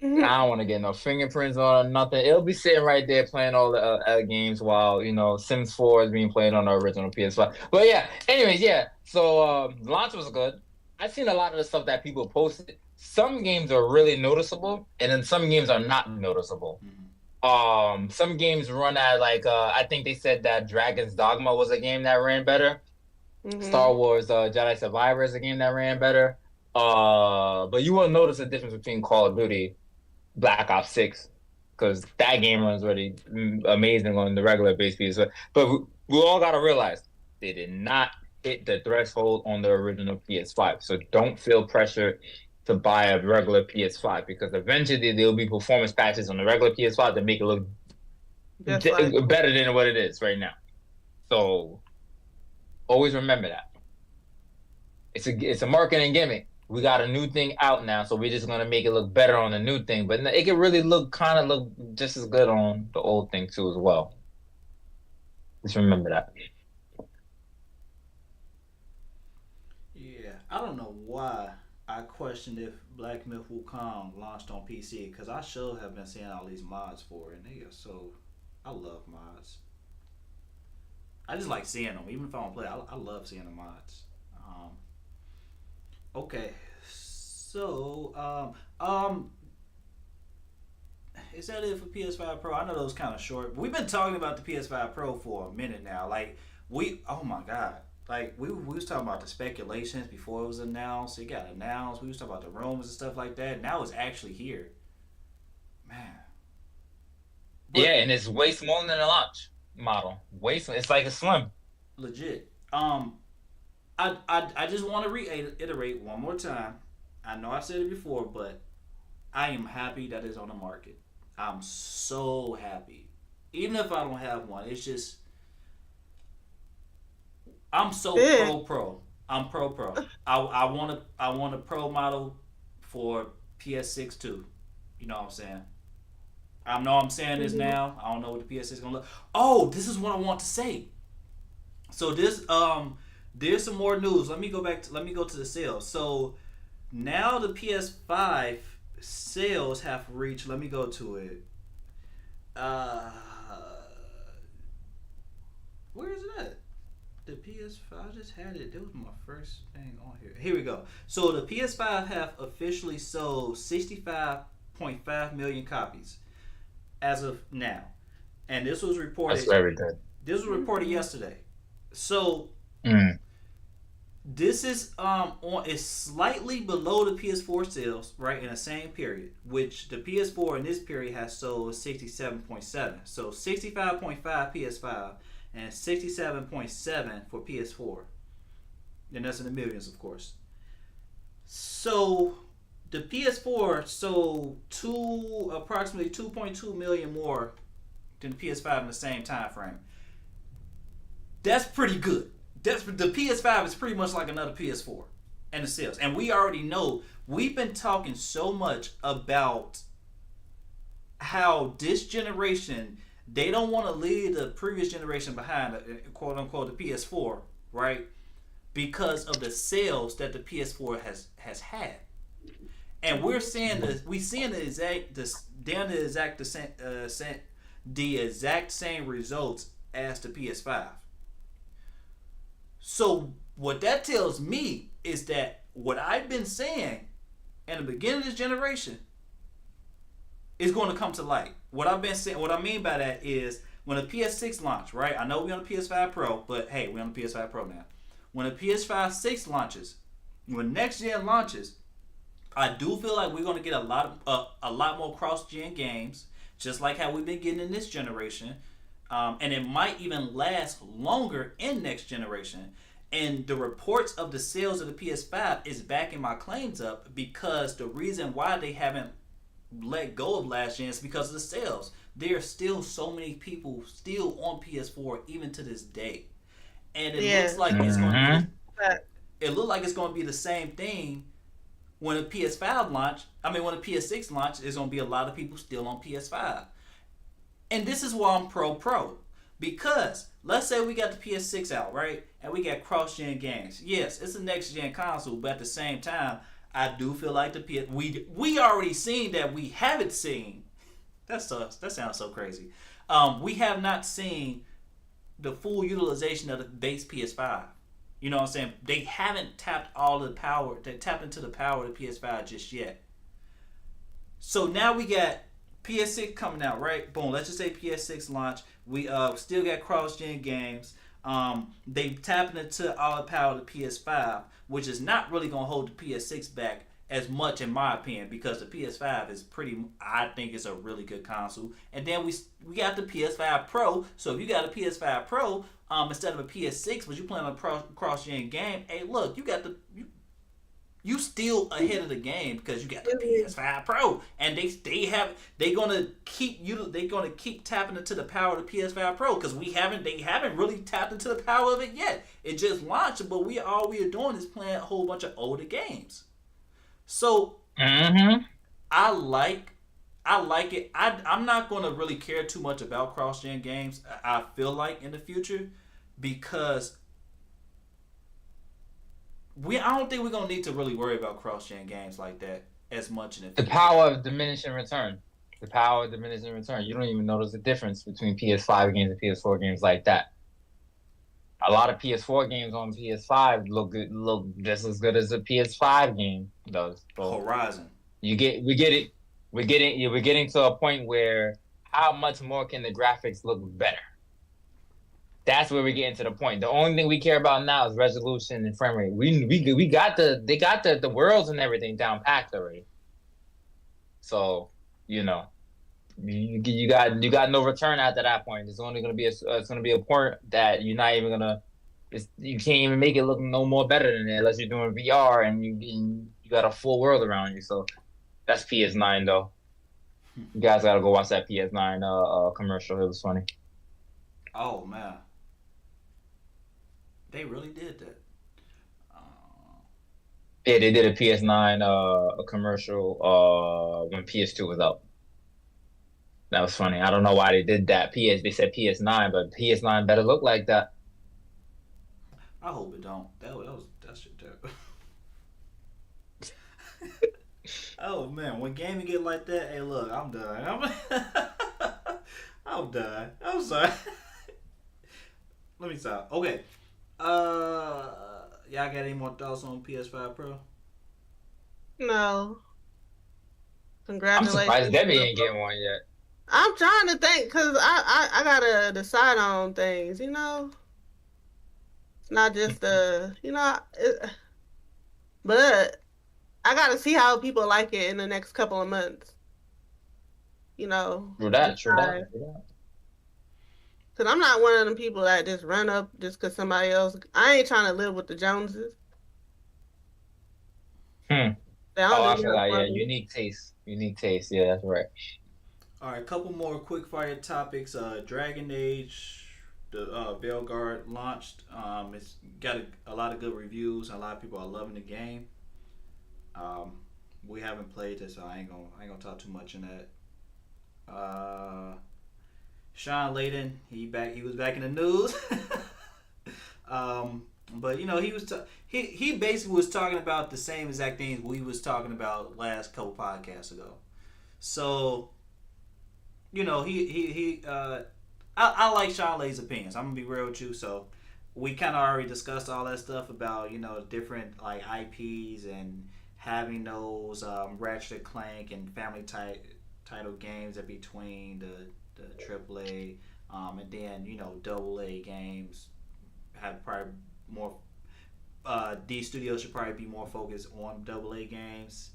I don't want to get no fingerprints on or nothing. It'll be sitting right there playing all the games while Sims 4 is being played on the original PS5. But yeah, anyways, yeah. So launch was good. I've seen a lot of the stuff that people posted. Some games are really noticeable, and then some games are not noticeable. Some games run at like I think they said that Dragon's Dogma was a game that ran better. Star Wars Jedi Survivor is a game that ran better. But you won't notice the difference between Call of Duty Black Ops 6, because that game runs really amazing on the regular base piece. But we all got to realize they did not hit the threshold on the original PS5. So don't feel pressure to buy a regular PS5, because eventually there'll be performance patches on the regular PS5 that make it look better than what it is right now. So always remember that. It's a marketing gimmick. We got a new thing out now, so we're just gonna make it look better on the new thing. But it can really look just as good on the old thing too as well. Just remember that. Yeah, I don't know why I questioned if Black Myth Wukong launched on PC, because I sure have been seeing all these mods for it, and they are so. I love mods. I just like seeing them, even if I don't play. I love seeing the mods. Okay, so is that it for PS5 Pro? I know that was kind of short. But we've been talking about the PS5 Pro for a minute now. Like oh my god, like we was talking about the speculations before it was announced. It got announced. We was talking about the rumors and stuff like that. Now it's actually here, man. But, yeah, and it's way smaller than a launch model. It's like a slim. Legit. I just want to reiterate one more time. I know I said it before, but I am happy that it's on the market. I'm so happy. Even if I don't have one, it's just I'm so pro. I'm pro. I want a pro model for PS6 too. You know what I'm saying? I know I'm saying this now. I don't know what the PS6 is gonna look. Oh, this is what I want to say. So there's some more news. Let me go to the sales. So now the PS5 sales have reached. Let me go to it. Where is it at? The PS5. I just had it. That was my first thing on here. Here we go. So the PS5 have officially sold 65.5 million copies as of now, and this was reported. That's very good. This was reported yesterday. So. This is is slightly below the PS4 sales, right, in the same period, which the PS4 in this period has sold 67.7. So 65.5 PS5 and 67.7 for PS4. And that's in the millions, of course. So the PS4 sold approximately 2.2 million more than the PS5 in the same time frame. That's pretty good. The PS5 is pretty much like another PS4 and the sales. And we already know, we've been talking so much about how this generation, they don't want to leave the previous generation behind, quote unquote, the PS4, right? Because of the sales that the PS4 has had. And we're seeing the exact same results as the PS5. So what that tells me is that what I've been saying in the beginning of this generation is going to come to light. What I've been saying, what I mean by that is when the PS6 launch, right? I know we're on the PS5 Pro, but hey, we're on the PS5 Pro now. When the PS5 6 launches, when next gen launches, I do feel like we're going to get a lot more cross-gen games, just like how we've been getting in this generation. And it might even last longer in next generation. And the reports of the sales of the PS5 is backing my claims up, because the reason why they haven't let go of last gen is because of the sales. There are still so many people still on PS4 even to this day. And it looks like it's going to... it looked like it's going to be the same thing when a PS5 launch. I mean, when a PS6 launch, there's going to be a lot of people still on PS5. And this is why I'm pro. Because let's say we got the PS6 out, right? And we got cross-gen games. Yes, it's a next-gen console, but at the same time, I do feel like the PS we already seen that we haven't seen. That sounds so crazy. We have not seen the full utilization of the base PS5. You know what I'm saying? They haven't tapped all the power. They tapped into the power of the PS5 just yet. So now we got PS6 coming out, right? Boom. Let's just say PS6 launch. We still got cross-gen games. They tapping into all the power of the PS5, which is not really gonna hold the PS6 back as much, in my opinion, because the PS5 is I think it's a really good console. And then we got the PS5 Pro. So if you got a PS5 Pro, instead of a PS6, but you playing a cross-gen game, hey, look, you still ahead of the game because you got the PS5 Pro, and they gonna keep tapping into the power of the PS5 Pro because they haven't really tapped into the power of it yet. It just launched, but all we are doing is playing a whole bunch of older games. So I like it. I'm not gonna really care too much about cross-gen games. I feel like in the future because I don't think we're gonna need to really worry about cross-gen games like that as much in the future. The power of diminishing return. You don't even notice the difference between PS5 games and PS4 games like that. A lot of PS4 games on PS5 look just as good as a PS5 game does. So Horizon. We're getting to a point where how much more can the graphics look better? That's where we're getting to the point. The only thing we care about now is resolution and frame rate. They got the worlds and everything down packed already. So you got no return after that point. It's only gonna be a point that you're not even gonna. You can't even make it look no more better than that unless you're doing VR and you got a full world around you. So that's PS9 though. You guys gotta go watch that PS9 commercial. It was funny. Oh man. They really did that. Yeah, they did a PS9 a commercial when PS2 was out. That was funny. I don't know why they did that. They said PS9, but PS9 better look like that. I hope it don't. That shit terrible. Oh man, when gaming get like that, hey look, I'm done. I'm done. I'm sorry. Let me stop. Okay. Y'all got any more thoughts on PS5 Pro? No. Congratulations. I'm surprised Debbie ain't getting one yet. I'm trying to think because I gotta decide on things, you know. It's not just but I gotta see how people like it in the next couple of months. You know. True that. Because I'm not one of them people that just run up just because somebody else. I ain't trying to live with the Joneses. I forgot. Yeah, unique taste. Yeah, that's right. All right, a couple more quick fire topics. Dragon Age, the Veilguard launched. It's got a lot of good reviews. A lot of people are loving the game. We haven't played it, so I ain't gonna talk too much in that. Sean Layden, he was back in the news. But he basically was talking about the same exact things we was talking about last couple podcasts ago. So, I like Sean Layden's opinions. I'm gonna be real with you. So, we kind of already discussed all that stuff about different like IPs and having those Ratchet & Clank and family title games in between the AAA, and then AA games have probably more. These studios should probably be more focused on AA games.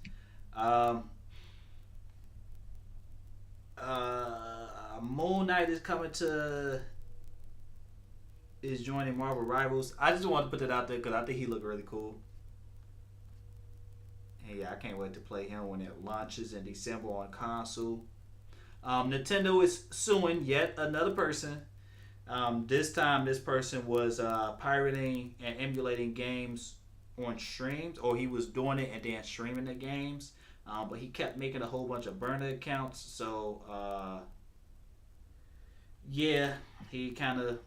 Moon Knight is joining Marvel Rivals. I just wanted to put that out there because I think he looked really cool. And yeah, I can't wait to play him when it launches in December on console. Nintendo is suing yet another person. This time, this person was pirating and emulating games on streams, or he was doing it and then streaming the games. But he kept making a whole bunch of burner accounts. So yeah, he kind of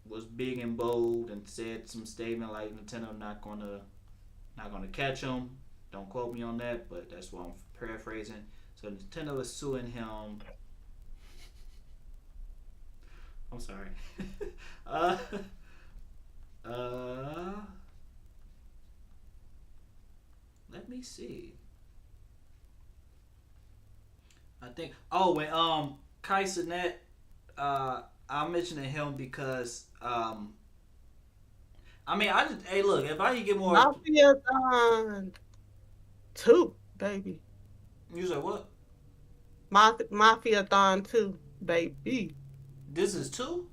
was big and bold and said some statement like Nintendo not gonna catch him. Don't quote me on that, but that's what I'm paraphrasing. So Nintendo is suing him. I'm sorry. uh, let me see. I think. Oh, and Kai Cenat. I'm mentioning him because I mean, I just hey look, if I could get more. Mafia 2, baby. You say what? Mafia 2, baby. This is 2?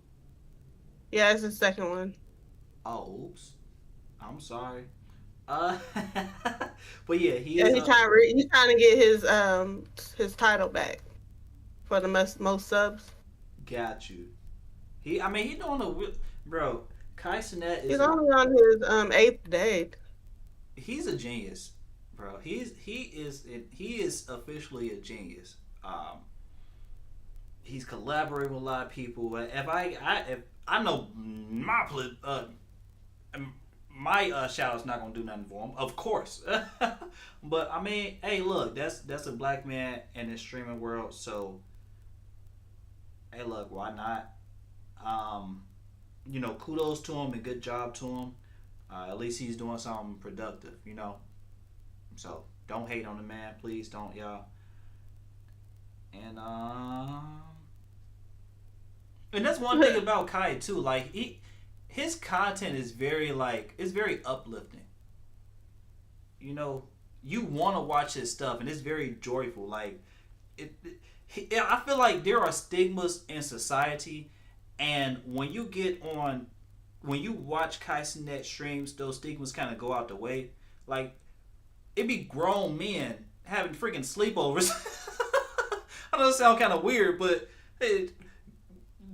Yeah, it's the second one. Oh, oops. I'm sorry. Uh, but yeah, he's trying to get his title back for the most subs. Got you. He doing bro. Kai Cenat is. He's only on his 8th day. He's a genius, bro. He is officially a genius. He's collaborating with a lot of people. If I know my shout out's not gonna do nothing for him, of course. But I mean, hey, look, that's a black man in the streaming world, so hey, look, why not? Kudos to him and good job to him. At least he's doing something productive, So don't hate on the man, please don't, y'all. And that's one thing about Kai too. Like his content is it's very uplifting. You want to watch his stuff, and it's very joyful. Like I feel like there are stigmas in society, and when you watch Kai Cenat streams, those stigmas kind of go out the way. Like it be grown men having freaking sleepovers. I know it sounds kind of weird, but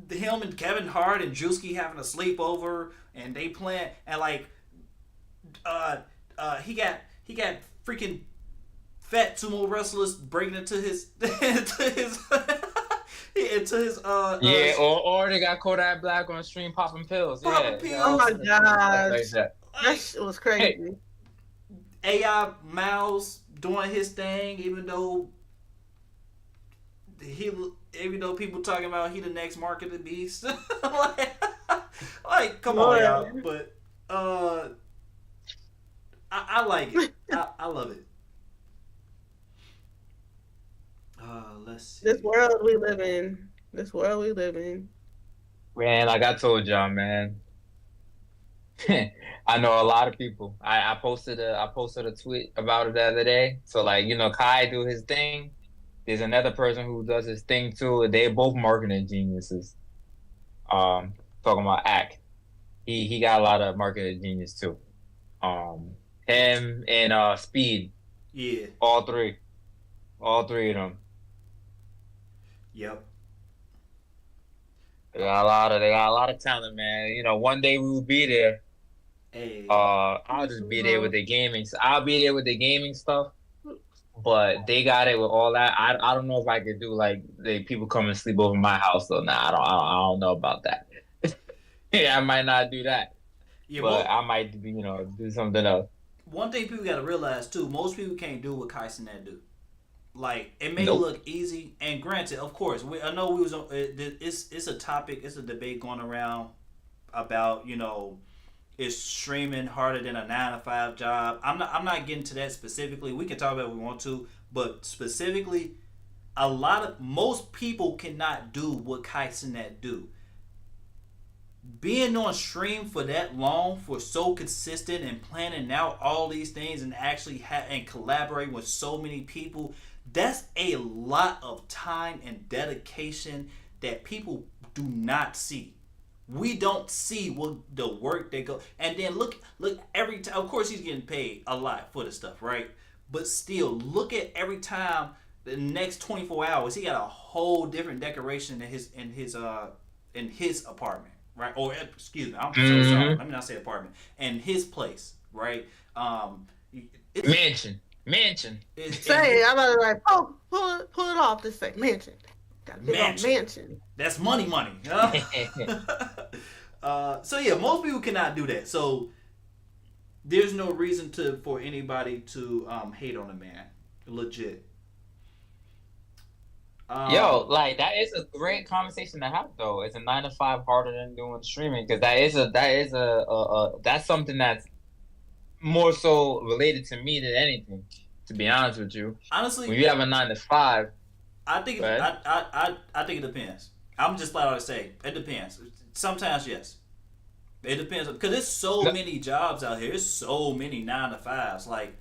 him and Kevin Hart and Drewski having a sleepover, and they playing, and like he got freaking fat sumo wrestlers breaking into his or they got Kodak Black on stream popping pills. Popping pills. Oh my god, that shit was crazy. AI Miles doing his thing, even though people talking about he the next Mark of the Beast. like come on, y'all. But I like it. I love it. Let's see. This world we live in. Man, like I told y'all, man. I know a lot of people. I posted a tweet about it the other day. So like, Kai do his thing. There's another person who does his thing too. They're both marketing geniuses. Talking about Ack. He got a lot of marketing genius too. Him and Speed. Yeah. All three of them. Yep. They got a lot of talent, man. One day we will be there. Hey. I'll just be there with the gaming. I'll be there with the gaming stuff. But they got it with all that. I don't know if I could do like people come and sleep over my house though. Nah, I don't know about that. Yeah, I might not do that. Yeah, but I might do something else. One thing people gotta realize too, most people can't do what Kai Cenat do. Like it may look easy, and granted, of course, I know we was on. It's a topic, it's a debate going around about is streaming harder than a 9-to-5 job. I'm not getting to that specifically. We can talk about it if we want to, but specifically, most people cannot do what Kai Cenat do. Being on stream for that long, for so consistent and planning out all these things and actually and collaborating with so many people, that's a lot of time and dedication that people do not see. We don't see what the work they go, and then look every time. Of course, he's getting paid a lot for the stuff, right? But still, look at every time. The next 24 hours, he got a whole different decoration in his apartment, right? Or excuse me, I'm so sorry. Let me not say apartment. In his place, right? It's, Mansion. Say, I'm about to like, oh, pull it off this thing. Mansion. Got a big old mansion. That's money. So yeah, most people cannot do that. So there's no reason for anybody to hate on a man. Legit. Yo, like that is a great conversation to have though. It's a 9 to 5 harder than doing streaming because that's something that's more so related to me than anything. To be honest with you, honestly, when you have a 9 to 5, I think I think it depends. I'm just flat out to say it depends. Sometimes yes, it depends because there's so many jobs out here. There's so many 9 to 5s. Like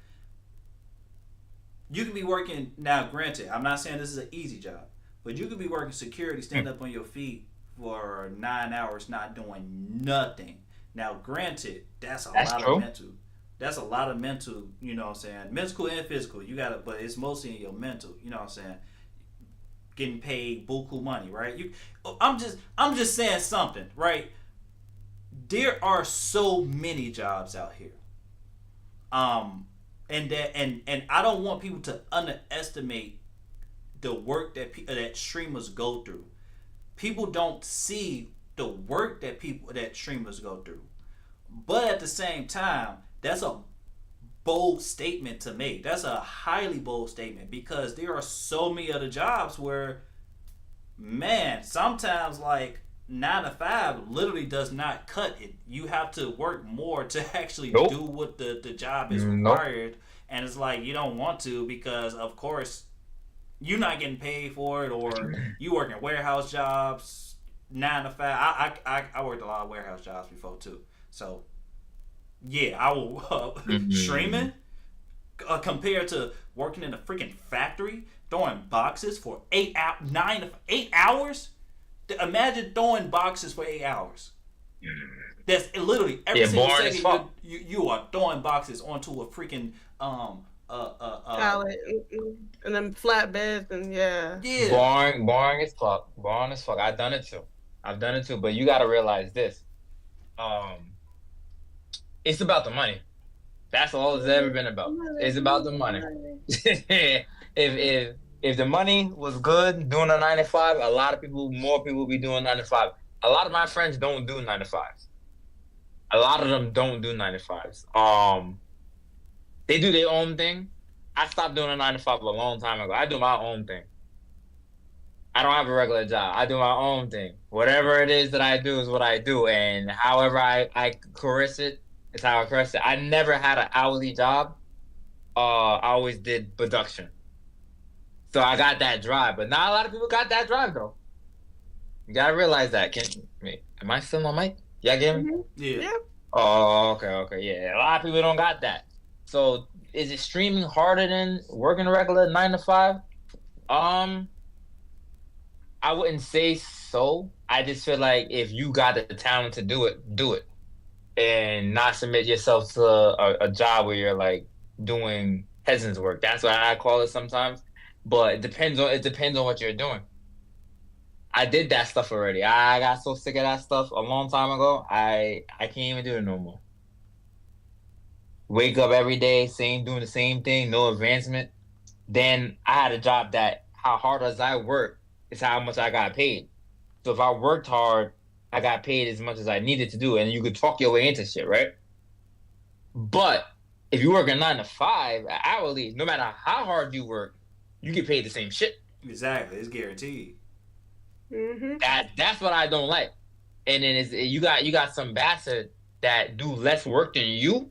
you can be working now. Granted, I'm not saying this is an easy job, but you could be working security, stand up on your feet for 9 hours, not doing nothing. Now, granted, that's a lot of mental. That's a lot of mental, you know what I'm saying? Mental and physical. You gotta, but it's mostly in your mental, you know what I'm saying? Getting paid buku money, right? I'm just saying something, right? There are so many jobs out here. And I don't want people to underestimate the work that streamers go through. People don't see the work that streamers go through. But at the same time, that's a bold statement to make. That's a highly bold statement because there are so many other jobs where, man, sometimes like 9 to 5 literally does not cut it. You have to work more to actually do what the job is required. And it's like you don't want to because, of course, you're not getting paid for it, or you working warehouse jobs 9 to 5. I worked a lot of warehouse jobs before too. So yeah, I will streaming compared to working in a freaking factory throwing boxes for 8 hours. Imagine throwing boxes for 8 hours. That's literally every single second you are throwing boxes onto a freaking pallet and then flatbeds and yeah. Boring as fuck. Boring as fuck. I've done it too. But you gotta realize this. It's about the money. That's all it's ever been about. It's about the money. If the money was good doing a 9 to 5, more people would be doing 9 to 5. A lot of my friends don't do 9 to 5s. A lot of them don't do 9 to 5s. They do their own thing. I stopped doing a 9 to 5 a long time ago. I do my own thing. I don't have a regular job. I do my own thing. Whatever it is that I do is what I do. And however I caress it, it's how I caress it. I never had an hourly job. I always did production. So I got that drive. But not a lot of people got that drive, though. You got to realize that. Am I still on mic? Y'all get me? Yeah. Oh, okay. Yeah, a lot of people don't got that. So is it streaming harder than working a regular 9 to 5? I wouldn't say so. I just feel like if you got the talent to do it, and not submit yourself to a job where you're like doing peasant's work. That's what I call it sometimes. But it depends on what you're doing. I did that stuff already. I got so sick of that stuff a long time ago. I can't even do it no more. Wake up every day, doing the same thing, no advancement. Then I had a job that how hard as I work is how much I got paid. So if I worked hard, I got paid as much as I needed to do, and you could talk your way into shit, right? But if you work a 9 to 5 hourly, no matter how hard you work, you get paid the same shit. Exactly, it's guaranteed. Mm-hmm. That's what I don't like. And then you got some bastard that do less work than you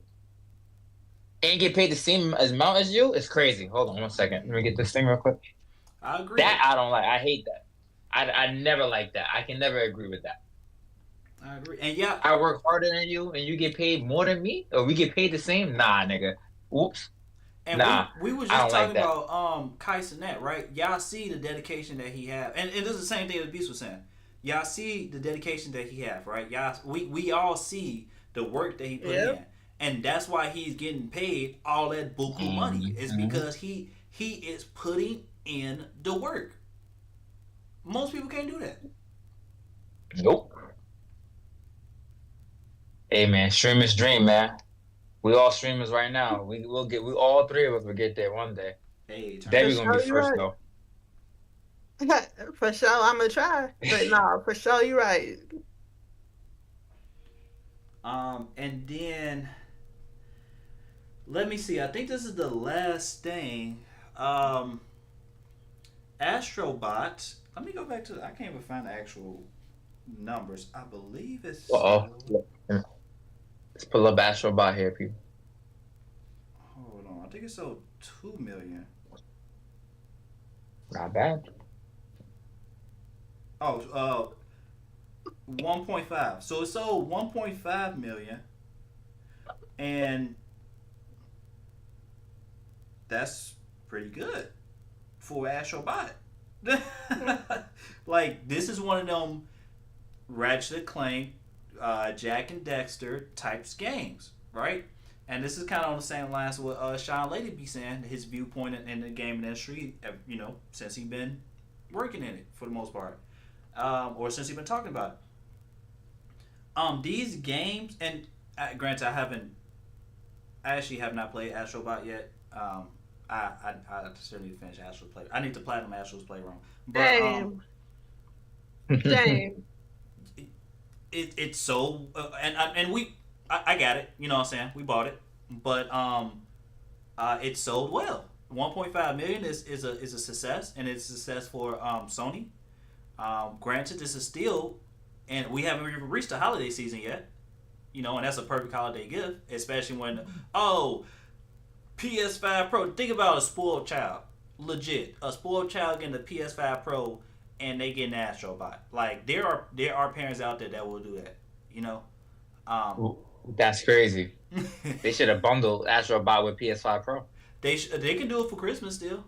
and get paid the same amount as you. It's crazy. Hold on 1 second. Let me get this thing real quick. I agree. That I don't like. I hate that. I never like that. I can never agree with that. I agree. And yeah, I work harder than you and you get paid more than me, or we get paid the same. Nah, nigga. Oops. And we was just talking about Kai Cenat, right? Y'all see the dedication that he have, and this is the same thing that Beast was saying. Y'all see the dedication that he have, right? Y'all, we all see the work that he put in, and that's why he's getting paid all that buku money. Is because he is putting in the work. Most people can't do that. Nope. Hey man, streamer's dream, man. We all streamers right now. We all three of us will get there one day. Hey, turn Debbie For gonna be sure, you first right. though. For sure, I'm gonna try. But nah, for sure, you're right. And then let me see. I think this is the last thing. Astrobot. Let me go back to. I can't even find the actual numbers. I believe it's. Uh oh. Let's pull up Astrobot here, people. Hold on. I think it's sold 2 million. Not bad. Oh, 1.5. So it sold 1.5 million, and that's pretty good for Astrobot. Like this is one of them Ratchet and Clank, Jack and Dexter types games, right? And this is kind of on the same lines with Sean Lady be saying his viewpoint in the gaming industry. Since he's been working in it for the most part, or since he's been talking about it. These games, and granted, I actually have not played Astrobot yet. I still need to finish Astro's Play. I need to platinum Astro's Playroom. But Same. it's so and I got it. You know what I'm saying? We bought it, but it sold well. 1.5 million is a success, and it's a success for Sony. Granted, this is still, and we haven't even reached the holiday season yet. And that's a perfect holiday gift, especially when PS5 Pro. Think about a spoiled child, legit. A spoiled child getting the PS5 Pro, and they get an Astrobot. Like there are parents out there that will do that. That's crazy. They should have bundled Astrobot with PS5 Pro. They can do it for Christmas still.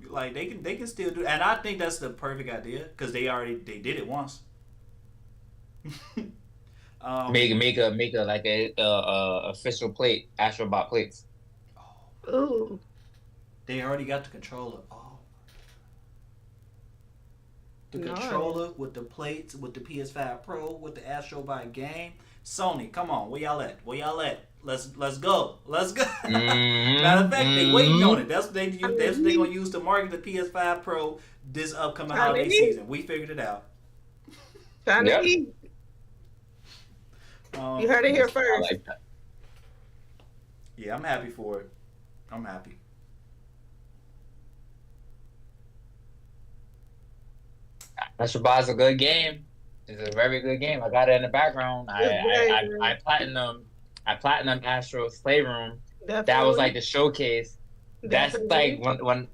Like they can still do, and I think that's the perfect idea because they did it once. Make a like a official plate, Astrobot plates. Ooh. They already got the controller. Oh, the Nice. controller with the plates, with the PS5 Pro, with the Astrobot game. Sony, come on, where y'all at? Let's go. Matter of fact, they waiting on it. That's what they gonna use to market the PS5 Pro this upcoming holiday season. We figured it out. Trying to eat. You heard it here first. I like that. Yeah, I'm happy for it. I'm happy. Astrobot is a good game. It's a very good game. I got it in the background. I platinum Astro's Playroom. Definitely. That was like the showcase. Definitely. That's like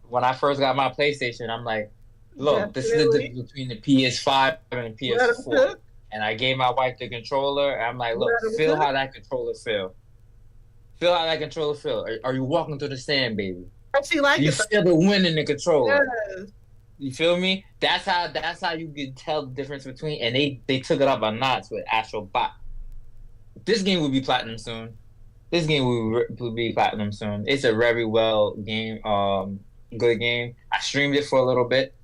when I first got my PlayStation. I'm like, look, this is the difference between the PS5 and the PS4. And I gave my wife the controller. And I'm like, look, feel how that controller feel. Feel how that controller feel. Are you walking through the sand, baby? She like You feel the wind in the controller. Yes. You feel me? That's how you can tell the difference between. And they took it up a notch with Astrobot. This game will be platinum soon. It's a very well game, good game. I streamed it for a little bit,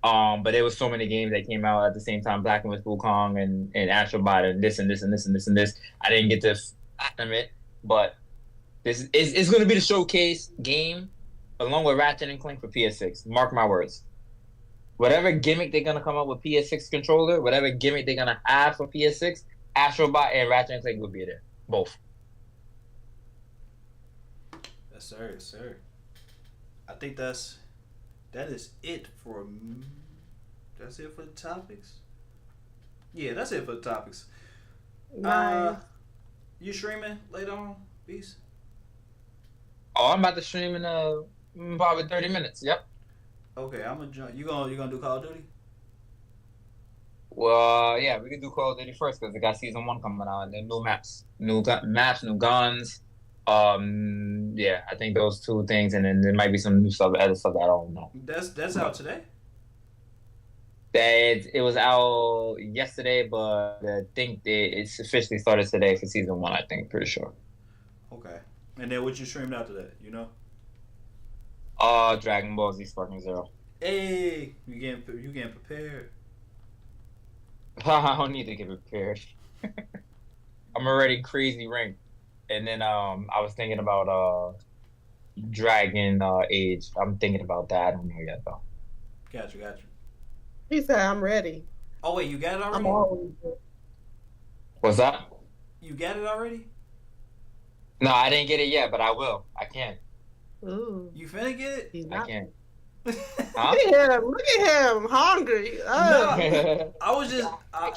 but there was so many games that came out at the same time. Black and White Wukong and Astrobot and this and this and this and this and this. I didn't get to platinum it, but this is going to be the showcase game along with Ratchet and Clank for PS6. Mark my words. Whatever gimmick they're going to come up with PS6 controller, whatever gimmick they're going to have for PS6, Astrobot and Ratchet and Clank will be there. Both. Yes, sir. Yes, sir. I think that is it for. That's it for the topics. Yeah, that's it for the topics. Nice. You streaming later on, Beast? Oh, I'm about to stream in probably 30 minutes. Yep. Okay, I'm gonna jump. You gonna do Call of Duty? Well, yeah, we can do Call of Duty first because they got season 1 coming out and then new maps, new guns. Yeah, I think those 2 things, and then there might be some new stuff, other stuff that I don't know. That's out today. It was out yesterday, but I think it's officially started today for season 1. I think, pretty sure. Okay, and then what you streamed after that? You know? Dragon Ball Z Sparking Zero. Hey, you getting prepared? I don't need to get prepared. I'm already crazy ranked. And then I was thinking about Dragon Age. I'm thinking about that. I don't know yet though. Got you, got you. He said, "I'm ready. Oh wait, you got it I'm already? always ready." What's that? You got it already? No, I didn't get it yet, but I will. I can't. Ooh, You finna get he's I not. can't. it? Huh? Look at him! Look at him! Hungry. No. I I was just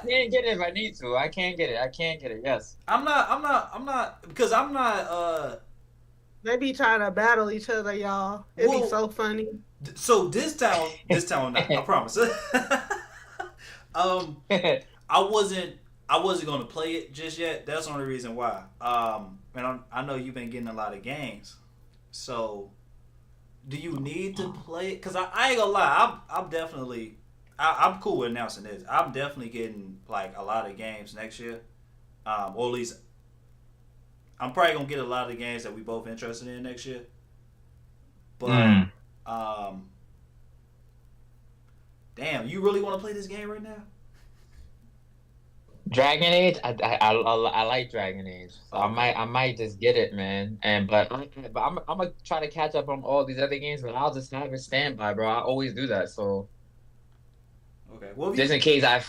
can't get it if I need to. I can't get it. I can't get it. Yes. I'm not because I'm not They be trying to battle each other, y'all. It be well so funny. so this time I'm not, I promise. um I wasn't gonna play it just yet. That's the only reason why. And I know you've been getting a lot of games. So do you need to play it? Cause I ain't gonna lie, I'm definitely I'm cool with announcing this. I'm definitely getting like a lot of games next year. Or at least I'm probably gonna get a lot of the games that we both interested in next year. But Mm. um, damn, you really want to play this game right now? Dragon Age, I like Dragon Age, so Okay, I might just get it, man. But I'm gonna try to catch up on all these other games, but I'll just have it standby, bro. I always do that, so okay. Well, if just you in case I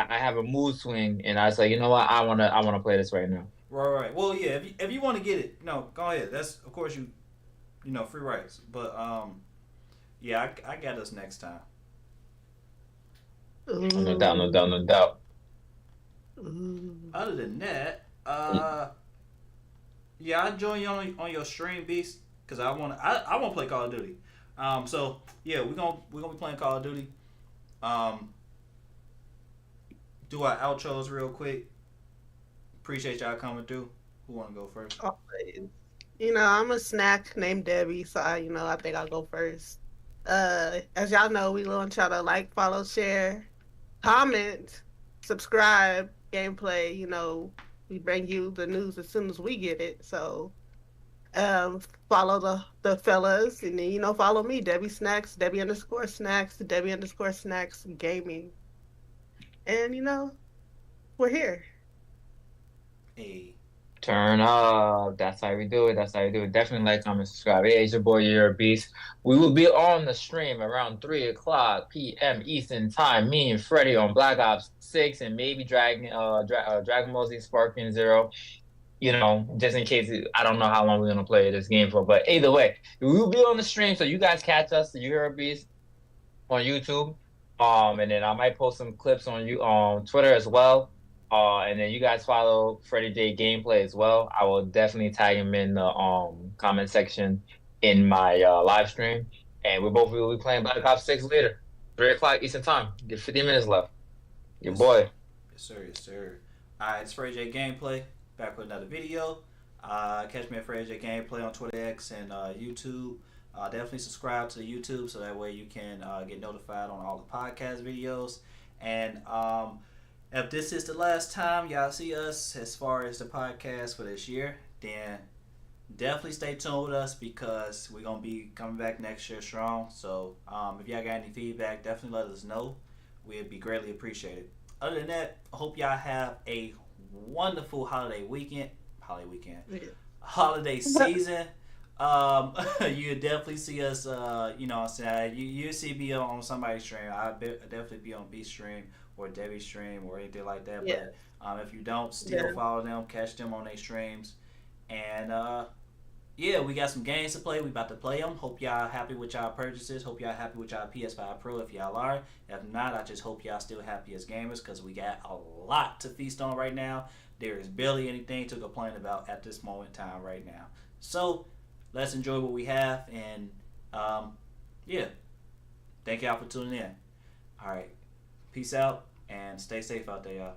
have a mood swing and I say, you know what, I wanna play this right now. right. Well, yeah. If you want to get it, no, go ahead. That's of course you know free rights. But yeah, I got us next time. No doubt, no Ooh. doubt, no doubt. Ooh. Other than that, yeah, I join you on your stream, Beast, because I want to play Call of Duty. So yeah, we're gonna be playing Call of Duty. Um, do our outros real quick. Appreciate y'all coming through. Who want to go first? Always. You know, I'm a snack named Debbie, so I think I'll go first. As y'all know, we want y'all to like, follow, share, comment, subscribe, gameplay. We bring you the news as soon as we get it. So, follow the fellas, and then follow me, Debbie Snacks, Debbie_Snacks, Debbie_Snacks Gaming, and we're here. Hey, Turn up. That's how we do it. That's how we do it. Definitely like, comment, subscribe. Hey, it's your boy, you're a beast. We will be on the stream around 3 o'clock p.m. Eastern time. Me and Freddie on Black Ops 6 and maybe Dragon Ball Z Sparking Zero. Just in case I don't know how long we're gonna play this game for. But either way, we will be on the stream, so you guys catch us, the You're a Beast, on YouTube. And then I might post some clips on you on Twitter as well. And then you guys follow Freddie J Gameplay as well. I will definitely tag him in the comment section in my live stream. And we both will be playing Black Ops 6 later. 3 o'clock Eastern time. Get 50 minutes left. Your yes, boy. yes sir, yes sir. All right, it's Frey J Gameplay back with another video. Catch me at Frey J Gameplay on Twitter X and YouTube. Definitely subscribe to the YouTube so that way you can get notified on all the podcast videos. And if this is the last time y'all see us as far as the podcast for this year, then definitely stay tuned with us because we're gonna be coming back next year strong. So if y'all got any feedback, definitely let us know. We'd be greatly appreciated. Other than that, I hope y'all have a wonderful holiday Yeah. holiday season. You definitely see us. I'm saying you see me on somebody's stream. Definitely be on B stream or Debbie stream or anything like that. Yeah. But if you don't, still Yeah. follow them, catch them on their streams, and yeah, we got some games to play. We about to play them. Hope y'all happy with y'all purchases. Hope y'all happy with y'all PS5 Pro if y'all are. If not, I just hope y'all still happy as gamers because we got a lot to feast on right now. There is barely anything to complain about at this moment in time right now. So let's enjoy what we have, and yeah, thank y'all for tuning in. All right, peace out and stay safe out there, y'all.